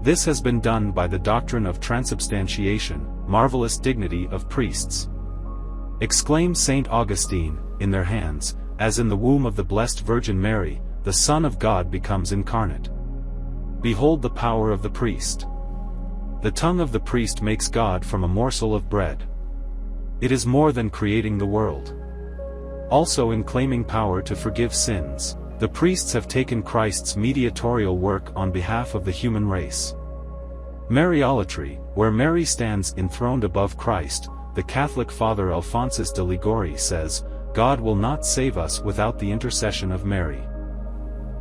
This has been done by the doctrine of transubstantiation, marvelous dignity of priests. Exclaims St. Augustine, "In their hands, as in the womb of the blessed Virgin Mary, the Son of God becomes incarnate. Behold the power of the priest. The tongue of the priest makes God from a morsel of bread. It is more than creating the world." Also in claiming power to forgive sins, the priests have taken Christ's mediatorial work on behalf of the human race. Mariolatry, where Mary stands enthroned above Christ, the Catholic Father Alphonsus de Ligori says, "God will not save us without the intercession of Mary.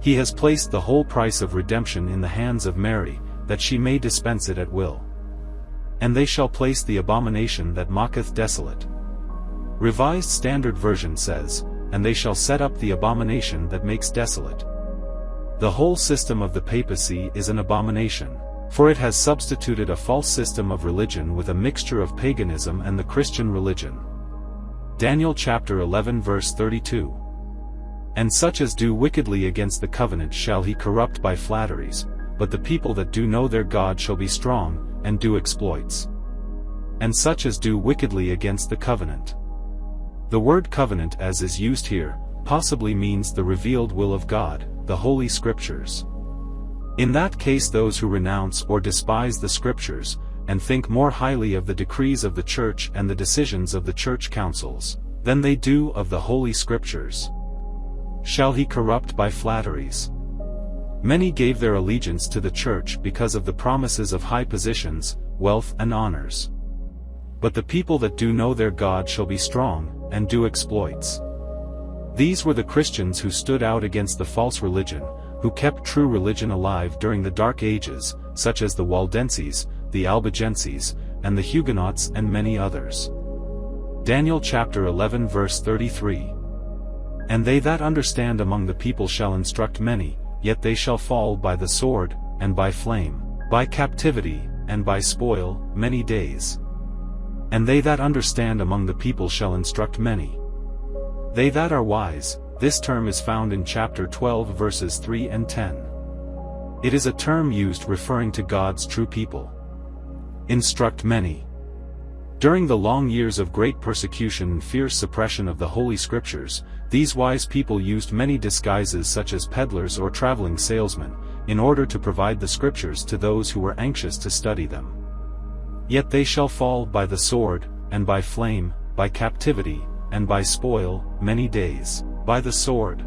He has placed the whole price of redemption in the hands of Mary, that she may dispense it at will. And they shall place the abomination that mocketh desolate." Revised Standard Version says, "And they shall set up the abomination that makes desolate." The whole system of the papacy is an abomination, for it has substituted a false system of religion with a mixture of paganism and the Christian religion. Daniel chapter 11 verse 32. "And such as do wickedly against the covenant shall he corrupt by flatteries, but the people that do know their God shall be strong, and do exploits. And such as do wickedly against the covenant." The word covenant as is used here, possibly means the revealed will of God, the Holy Scriptures. In that case those who renounce or despise the Scriptures, and think more highly of the decrees of the Church and the decisions of the Church councils, than they do of the Holy Scriptures, shall he corrupt by flatteries. Many gave their allegiance to the Church because of the promises of high positions, wealth and honors. But the people that do know their God shall be strong, and do exploits. These were the Christians who stood out against the false religion, who kept true religion alive during the Dark Ages, such as the Waldenses, the Albigenses, and the Huguenots and many others. Daniel chapter 11 verse 33. "And they that understand among the people shall instruct many, yet they shall fall by the sword, and by flame, by captivity, and by spoil, many days. And they that understand among the people shall instruct many." They that are wise, this term is found in chapter 12 verses 3 and 10. It is a term used referring to God's true people. Instruct many. During the long years of great persecution and fierce suppression of the Holy Scriptures, these wise people used many disguises such as peddlers or traveling salesmen, in order to provide the Scriptures to those who were anxious to study them. Yet they shall fall by the sword, and by flame, by captivity, and by spoil, many days, by the sword.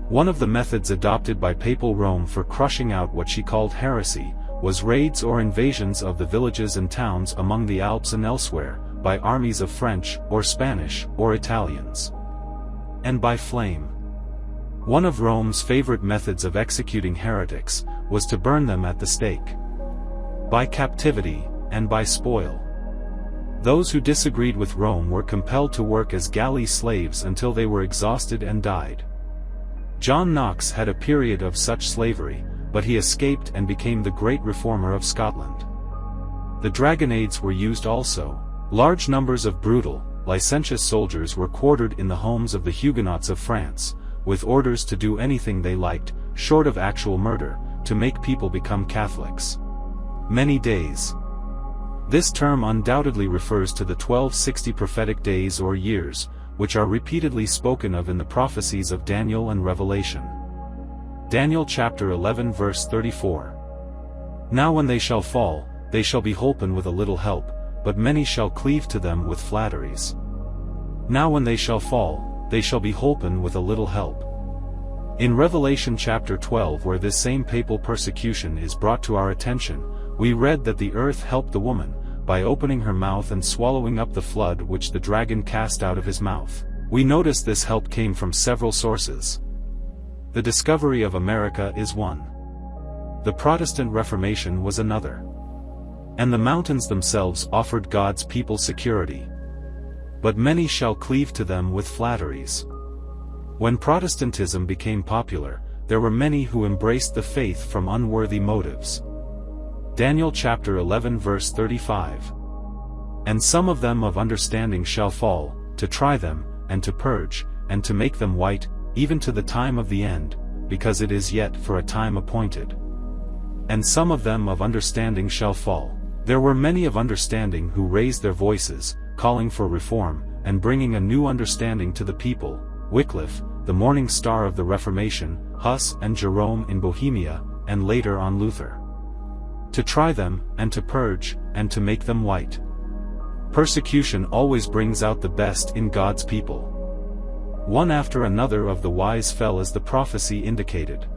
One of the methods adopted by papal Rome for crushing out what she called heresy, was raids or invasions of the villages and towns among the Alps and elsewhere, by armies of French, or Spanish, or Italians. And by flame. One of Rome's favorite methods of executing heretics, was to burn them at the stake. By captivity, and by spoil. Those who disagreed with Rome were compelled to work as galley slaves until they were exhausted and died. John Knox had a period of such slavery, but he escaped and became the great reformer of Scotland. The dragonnades were used also. Large numbers of brutal, licentious soldiers were quartered in the homes of the Huguenots of France, with orders to do anything they liked, short of actual murder, to make people become Catholics. Many days. This term undoubtedly refers to the 1260 prophetic days or years, which are repeatedly spoken of in the prophecies of Daniel and Revelation. Daniel chapter 11 verse 34. Now when they shall fall, they shall be holpen with a little help, but many shall cleave to them with flatteries. Now when they shall fall, they shall be holpen with a little help. In Revelation chapter 12, where this same papal persecution is brought to our attention, we read that the earth helped the woman, by opening her mouth and swallowing up the flood which the dragon cast out of his mouth. We notice this help came from several sources. The discovery of America is one. The Protestant Reformation was another. And the mountains themselves offered God's people security. But many shall cleave to them with flatteries. When Protestantism became popular, there were many who embraced the faith from unworthy motives. Daniel chapter 11 verse 35. And some of them of understanding shall fall, to try them, and to purge, and to make them white, even to the time of the end, because it is yet for a time appointed. And some of them of understanding shall fall. There were many of understanding who raised their voices, calling for reform, and bringing a new understanding to the people, Wycliffe, the morning star of the Reformation, Huss and Jerome in Bohemia, and later on Luther. To try them, and to purge, and to make them white. Persecution always brings out the best in God's people. One after another of the wise fell as the prophecy indicated.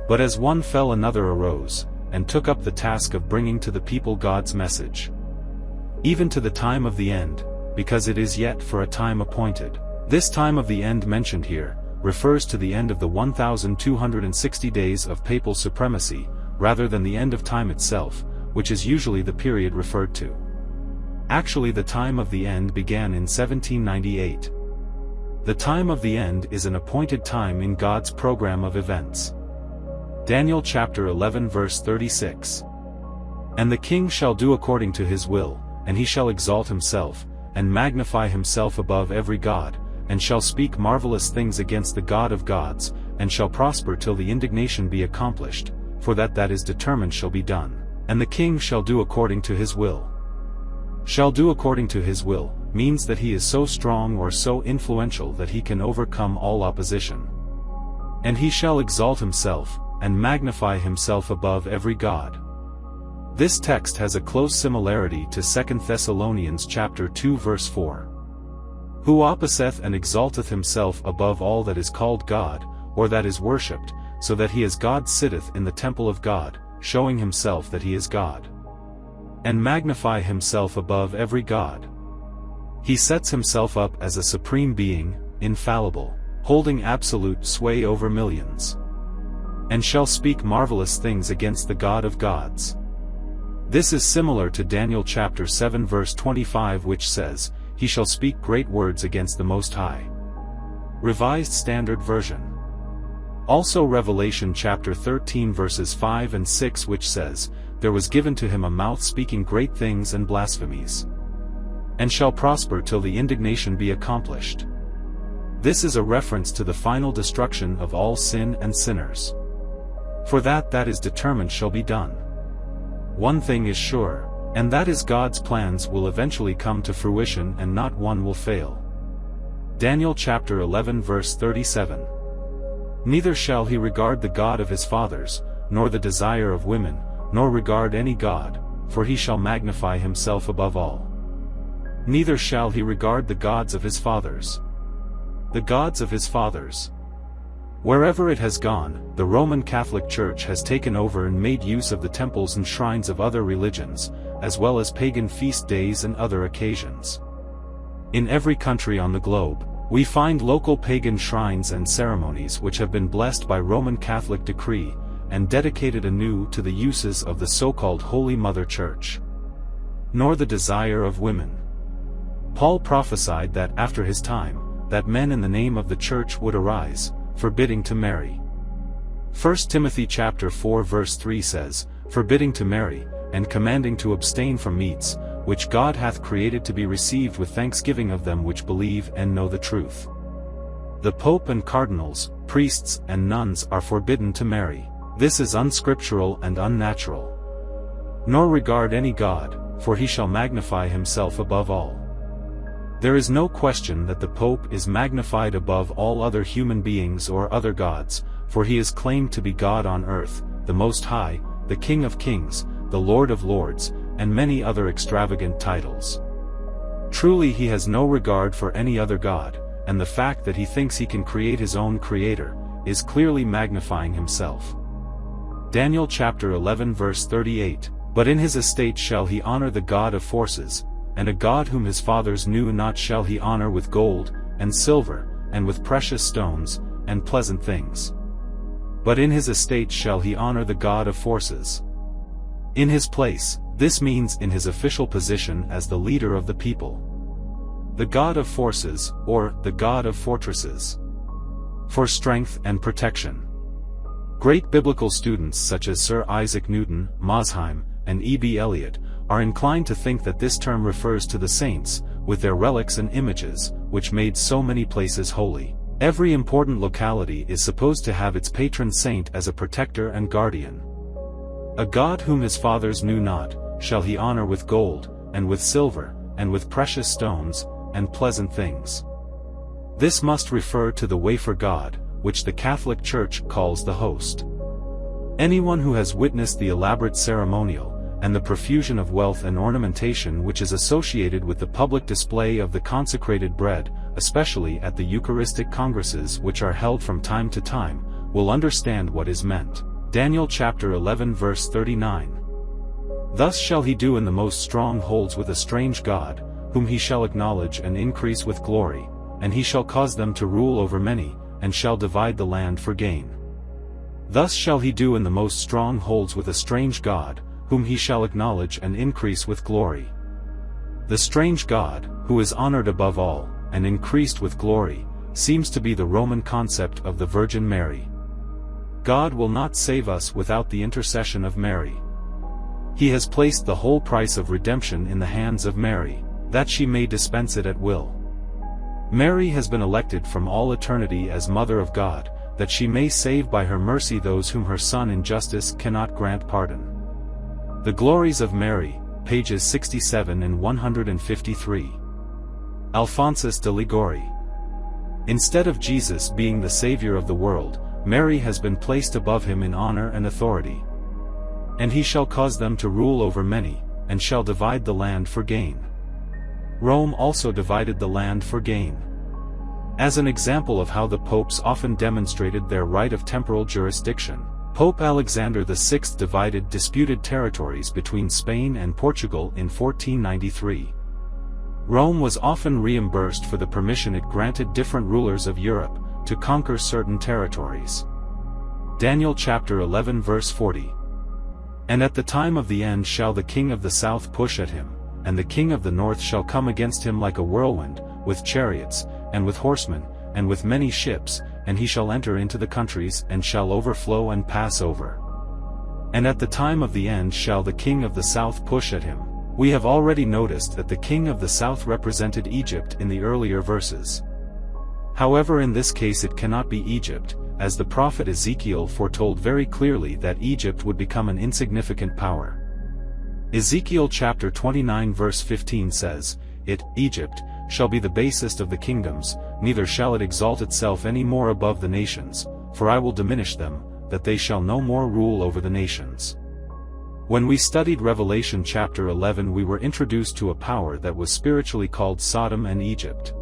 But as one fell another arose, and took up the task of bringing to the people God's message. Even to the time of the end, because it is yet for a time appointed. This time of the end mentioned here, refers to the end of the 1260 days of papal supremacy, rather than the end of time itself, which is usually the period referred to. Actually, the time of the end began in 1798. The time of the end is an appointed time in God's program of events. Daniel chapter 11 verse 36. And the king shall do according to his will, and he shall exalt himself, and magnify himself above every god, and shall speak marvelous things against the God of gods, and shall prosper till the indignation be accomplished, for that is determined shall be done. And the king shall do according to his will. Shall do according to his will, means that he is so strong or so influential that he can overcome all opposition. And he shall exalt himself, and magnify himself above every god. This text has a close similarity to 2 Thessalonians chapter 2 verse 4. Who opposeth and exalteth himself above all that is called God, or that is worshipped, so that he as God sitteth in the temple of God, showing himself that he is God. And magnify himself above every god. He sets himself up as a supreme being, infallible, holding absolute sway over millions. And shall speak marvelous things against the God of gods. This is similar to Daniel chapter 7 verse 25, which says, he shall speak great words against the Most High. Revised Standard Version. Also Revelation chapter 13 verses 5 and 6, which says, there was given to him a mouth speaking great things and blasphemies. And shall prosper till the indignation be accomplished. This is a reference to the final destruction of all sin and sinners. For that is determined shall be done. One thing is sure, And that is God's plans will eventually come to fruition and not one will fail. Daniel chapter 11 verse 37. Neither shall he regard the God of his fathers, nor the desire of women, nor regard any god, for he shall magnify himself above all. Neither shall he regard the gods of his fathers. The gods of his fathers. Wherever it has gone, the Roman Catholic Church has taken over and made use of the temples and shrines of other religions, as well as pagan feast days and other occasions. In every country on the globe, we find local pagan shrines and ceremonies which have been blessed by Roman Catholic decree, and dedicated anew to the uses of the so-called Holy Mother Church. Nor the desire of women. Paul prophesied that after his time, that men in the name of the Church would arise, forbidding to marry. 1 Timothy chapter 4 verse 3 says, forbidding to marry, and commanding to abstain from meats, which God hath created to be received with thanksgiving of them which believe and know the truth. The Pope and cardinals, priests and nuns are forbidden to marry. This is unscriptural and unnatural. Nor regard any god, for he shall magnify himself above all. There is no question that the Pope is magnified above all other human beings or other gods, for he is claimed to be God on earth, the Most High, the King of Kings, the Lord of Lords, and many other extravagant titles. Truly he has no regard for any other god, and the fact that he thinks he can create his own creator, is clearly magnifying himself. Daniel chapter 11 verse 38, but in his estate shall he honor the God of forces, and a God whom his fathers knew not shall he honor with gold, and silver, and with precious stones, and pleasant things. But in his estate shall he honor the God of forces. In his place, this means in his official position as the leader of the people. The God of forces, or the God of fortresses. For strength and protection. Great biblical students such as Sir Isaac Newton, Mosheim, and E.B. Elliott, are inclined to think that this term refers to the saints, with their relics and images, which made so many places holy. Every important locality is supposed to have its patron saint as a protector and guardian. A God whom his fathers knew not, shall he honor with gold, and with silver, and with precious stones, and pleasant things. This must refer to the wafer God, which the Catholic Church calls the host. Anyone who has witnessed the elaborate ceremonial, and the profusion of wealth and ornamentation which is associated with the public display of the consecrated bread, especially at the Eucharistic congresses which are held from time to time, will understand what is meant. Daniel chapter 11 verse 39. Thus shall he do in the most strongholds with a strange God, whom he shall acknowledge and increase with glory, and he shall cause them to rule over many, and shall divide the land for gain. Thus shall he do in the most strongholds with a strange God, whom he shall acknowledge and increase with glory. The strange God, who is honored above all, and increased with glory, seems to be the Roman concept of the Virgin Mary. God will not save us without the intercession of Mary. He has placed the whole price of redemption in the hands of Mary, that she may dispense it at will. Mary has been elected from all eternity as Mother of God, that she may save by her mercy those whom her Son in justice cannot grant pardon. The Glories of Mary, pages 67 and 153. Alphonsus de Ligori. Instead of Jesus being the Savior of the world, Mary has been placed above him in honor and authority. And he shall cause them to rule over many, and shall divide the land for gain. Rome also divided the land for gain. As an example of how the popes often demonstrated their right of temporal jurisdiction, Pope Alexander VI divided disputed territories between Spain and Portugal in 1493. Rome was often reimbursed for the permission it granted different rulers of Europe to conquer certain territories. Daniel chapter 11 verse 40. And at the time of the end shall the king of the south push at him, and the king of the north shall come against him like a whirlwind, with chariots, and with horsemen, and with many ships, and he shall enter into the countries and shall overflow and pass over. And at the time of the end shall the king of the south push at him. We have already noticed that the king of the south represented Egypt in the earlier verses. However, in this case it cannot be Egypt, as the prophet Ezekiel foretold very clearly that Egypt would become an insignificant power. Ezekiel chapter 29 verse 15 says, Egypt, shall be the basest of the kingdoms, neither shall it exalt itself any more above the nations, for I will diminish them, that they shall no more rule over the nations. When we studied Revelation chapter 11 we were introduced to a power that was spiritually called Sodom and Egypt.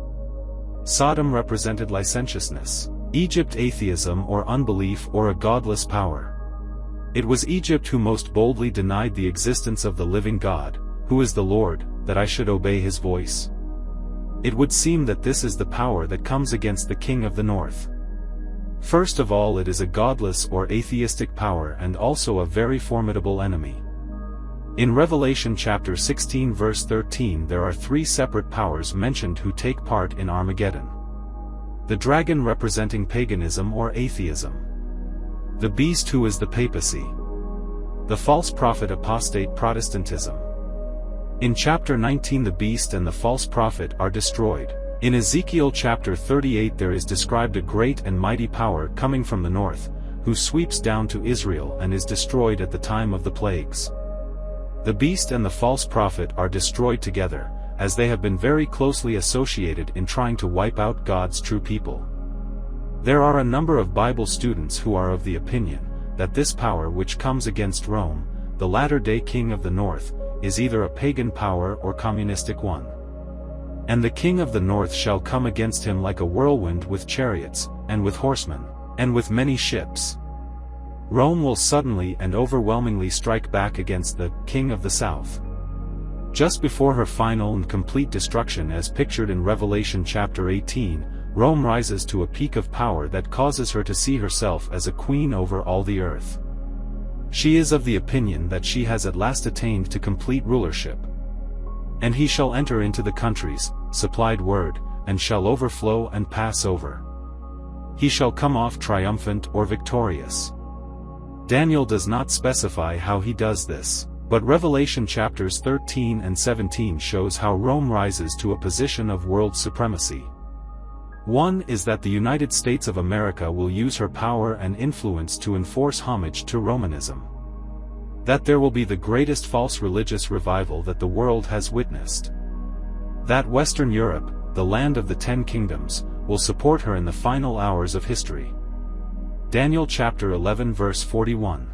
Sodom represented licentiousness, Egypt atheism or unbelief or a godless power. It was Egypt who most boldly denied the existence of the living God, who is the Lord, that I should obey his voice. It would seem that this is the power that comes against the king of the north. First of all, it is a godless or atheistic power and also a very formidable enemy. In Revelation chapter 16 verse 13 there are three separate powers mentioned who take part in Armageddon. The dragon representing paganism or atheism. The beast who is the papacy. The false prophet apostate Protestantism. In chapter 19 the beast and the false prophet are destroyed. In Ezekiel chapter 38 there is described a great and mighty power coming from the north, who sweeps down to Israel and is destroyed at the time of the plagues. The beast and the false prophet are destroyed together, as they have been very closely associated in trying to wipe out God's true people. There are a number of Bible students who are of the opinion that this power which comes against Rome, the latter-day king of the north, is either a pagan power or communistic one. And the king of the north shall come against him like a whirlwind with chariots, and with horsemen, and with many ships. Rome will suddenly and overwhelmingly strike back against the king of the south. Just before her final and complete destruction as pictured in Revelation chapter 18, Rome rises to a peak of power that causes her to see herself as a queen over all the earth. She is of the opinion that she has at last attained to complete rulership. And he shall enter into the countries, supplied word, and shall overflow and pass over. He shall come off triumphant or victorious. Daniel does not specify how he does this, but Revelation chapters 13 and 17 shows how Rome rises to a position of world supremacy. One is that the United States of America will use her power and influence to enforce homage to Romanism. That there will be the greatest false religious revival that the world has witnessed. That Western Europe, the land of the 10 kingdoms, will support her in the final hours of history. Daniel chapter 11 verse 41.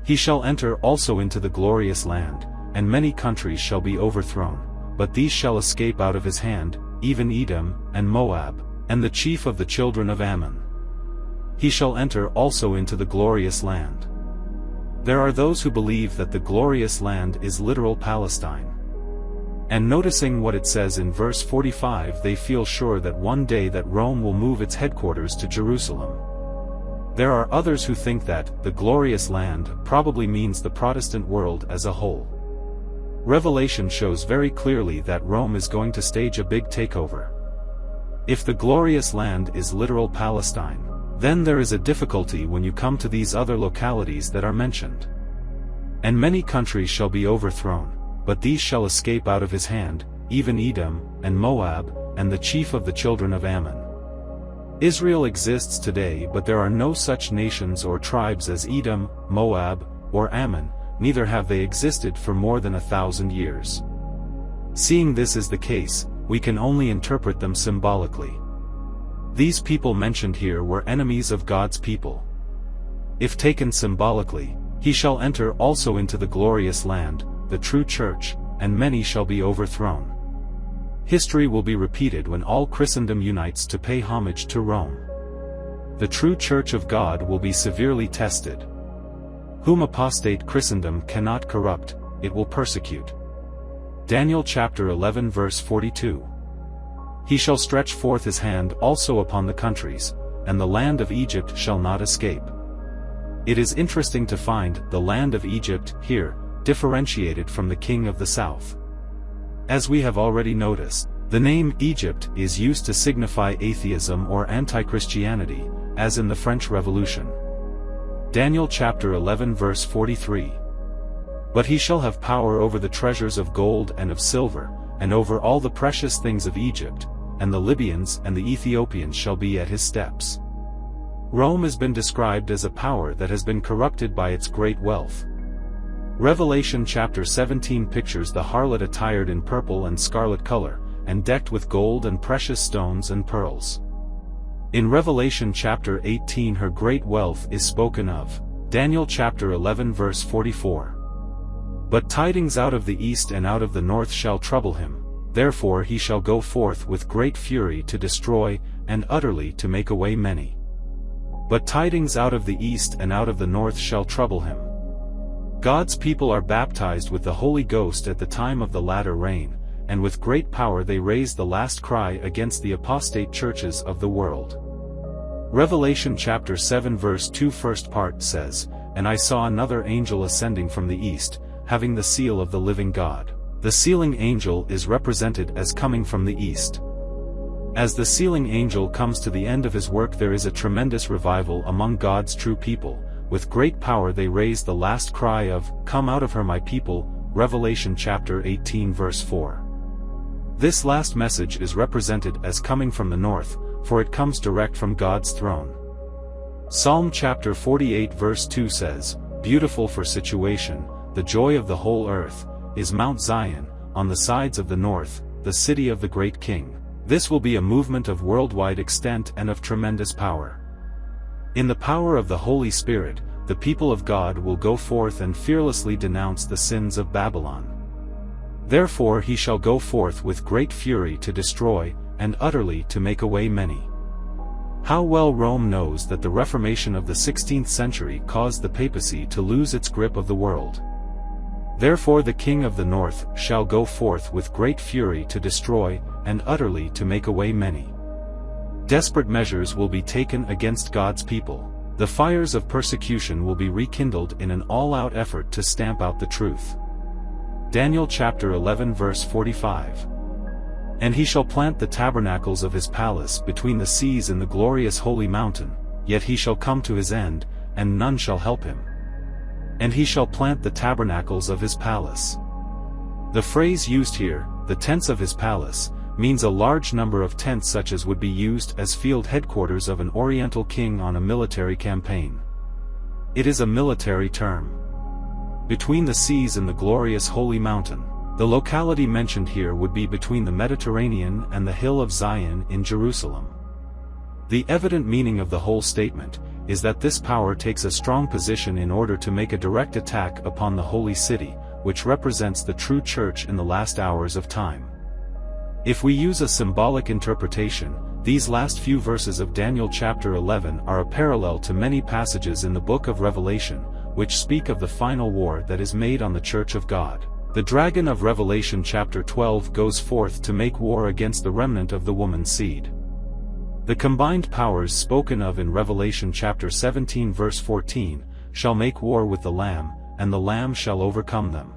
He shall enter also into the glorious land, and many countries shall be overthrown, but these shall escape out of his hand, even Edom, and Moab, and the chief of the children of Ammon. He shall enter also into the glorious land. There are those who believe that the glorious land is literal Palestine. And noticing what it says in verse 45, they feel sure that one day that Rome will move its headquarters to Jerusalem. There are others who think that the glorious land probably means the Protestant world as a whole. Revelation shows very clearly that Rome is going to stage a big takeover. If the glorious land is literal Palestine, then there is a difficulty when you come to these other localities that are mentioned. And many countries shall be overthrown, but these shall escape out of his hand, even Edom, and Moab, and the chief of the children of Ammon. Israel exists today, but there are no such nations or tribes as Edom, Moab, or Ammon, neither have they existed for more than 1,000 years. Seeing this is the case, we can only interpret them symbolically. These people mentioned here were enemies of God's people. If taken symbolically, he shall enter also into the glorious land, the true church, and many shall be overthrown. History will be repeated when all Christendom unites to pay homage to Rome. The true church of God will be severely tested. Whom apostate Christendom cannot corrupt, it will persecute. Daniel chapter 11 verse 42. He shall stretch forth his hand also upon the countries, and the land of Egypt shall not escape. It is interesting to find the land of Egypt here, differentiated from the king of the south. As we have already noticed, the name Egypt is used to signify atheism or anti-Christianity, as in the French Revolution. Daniel chapter 11 verse 43. But he shall have power over the treasures of gold and of silver, and over all the precious things of Egypt, and the Libyans and the Ethiopians shall be at his steps. Rome has been described as a power that has been corrupted by its great wealth. Revelation chapter 17 pictures the harlot attired in purple and scarlet color, and decked with gold and precious stones and pearls. In Revelation chapter 18 her great wealth is spoken of. Daniel chapter 11 verse 44. But tidings out of the east and out of the north shall trouble him, therefore he shall go forth with great fury to destroy, and utterly to make away many. But tidings out of the east and out of the north shall trouble him. God's people are baptized with the Holy Ghost at the time of the latter rain, and with great power they raise the last cry against the apostate churches of the world. Revelation chapter 7 verse 2 first part says, "And I saw another angel ascending from the east, having the seal of the living God." The sealing angel is represented as coming from the east. As the sealing angel comes to the end of his work, there is a tremendous revival among God's true people. With great power they raise the last cry of, "Come out of her my people," Revelation chapter 18 verse 4. This last message is represented as coming from the north, for it comes direct from God's throne. Psalm chapter 48 verse 2 says, "Beautiful for situation, the joy of the whole earth, is Mount Zion, on the sides of the north, the city of the great King." This will be a movement of worldwide extent and of tremendous power. In the power of the Holy Spirit, the people of God will go forth and fearlessly denounce the sins of Babylon. Therefore he shall go forth with great fury to destroy, and utterly to make away many. How well Rome knows that the Reformation of the 16th century caused the papacy to lose its grip of the world. Therefore the king of the north shall go forth with great fury to destroy, and utterly to make away many. Desperate measures will be taken against God's people. The fires of persecution will be rekindled in an all-out effort to stamp out the truth. Daniel chapter 11 verse 45. "And he shall plant the tabernacles of his palace between the seas in the glorious holy mountain, yet he shall come to his end, and none shall help him. And he shall plant the tabernacles of his palace." The phrase used here, "the tents of his palace," means a large number of tents such as would be used as field headquarters of an oriental king on a military campaign. It is a military term. Between the seas and the glorious holy mountain. The locality mentioned here would be between the Mediterranean and the hill of Zion in Jerusalem. The evident meaning of the whole statement is that this power takes a strong position in order to make a direct attack upon the holy city, which represents the true church in the last hours of time. If we use a symbolic interpretation, these last few verses of Daniel chapter 11 are a parallel to many passages in the book of Revelation, which speak of the final war that is made on the church of God. The dragon of Revelation chapter 12 goes forth to make war against the remnant of the woman's seed. The combined powers spoken of in Revelation chapter 17 verse 14, shall make war with the Lamb, and the Lamb shall overcome them.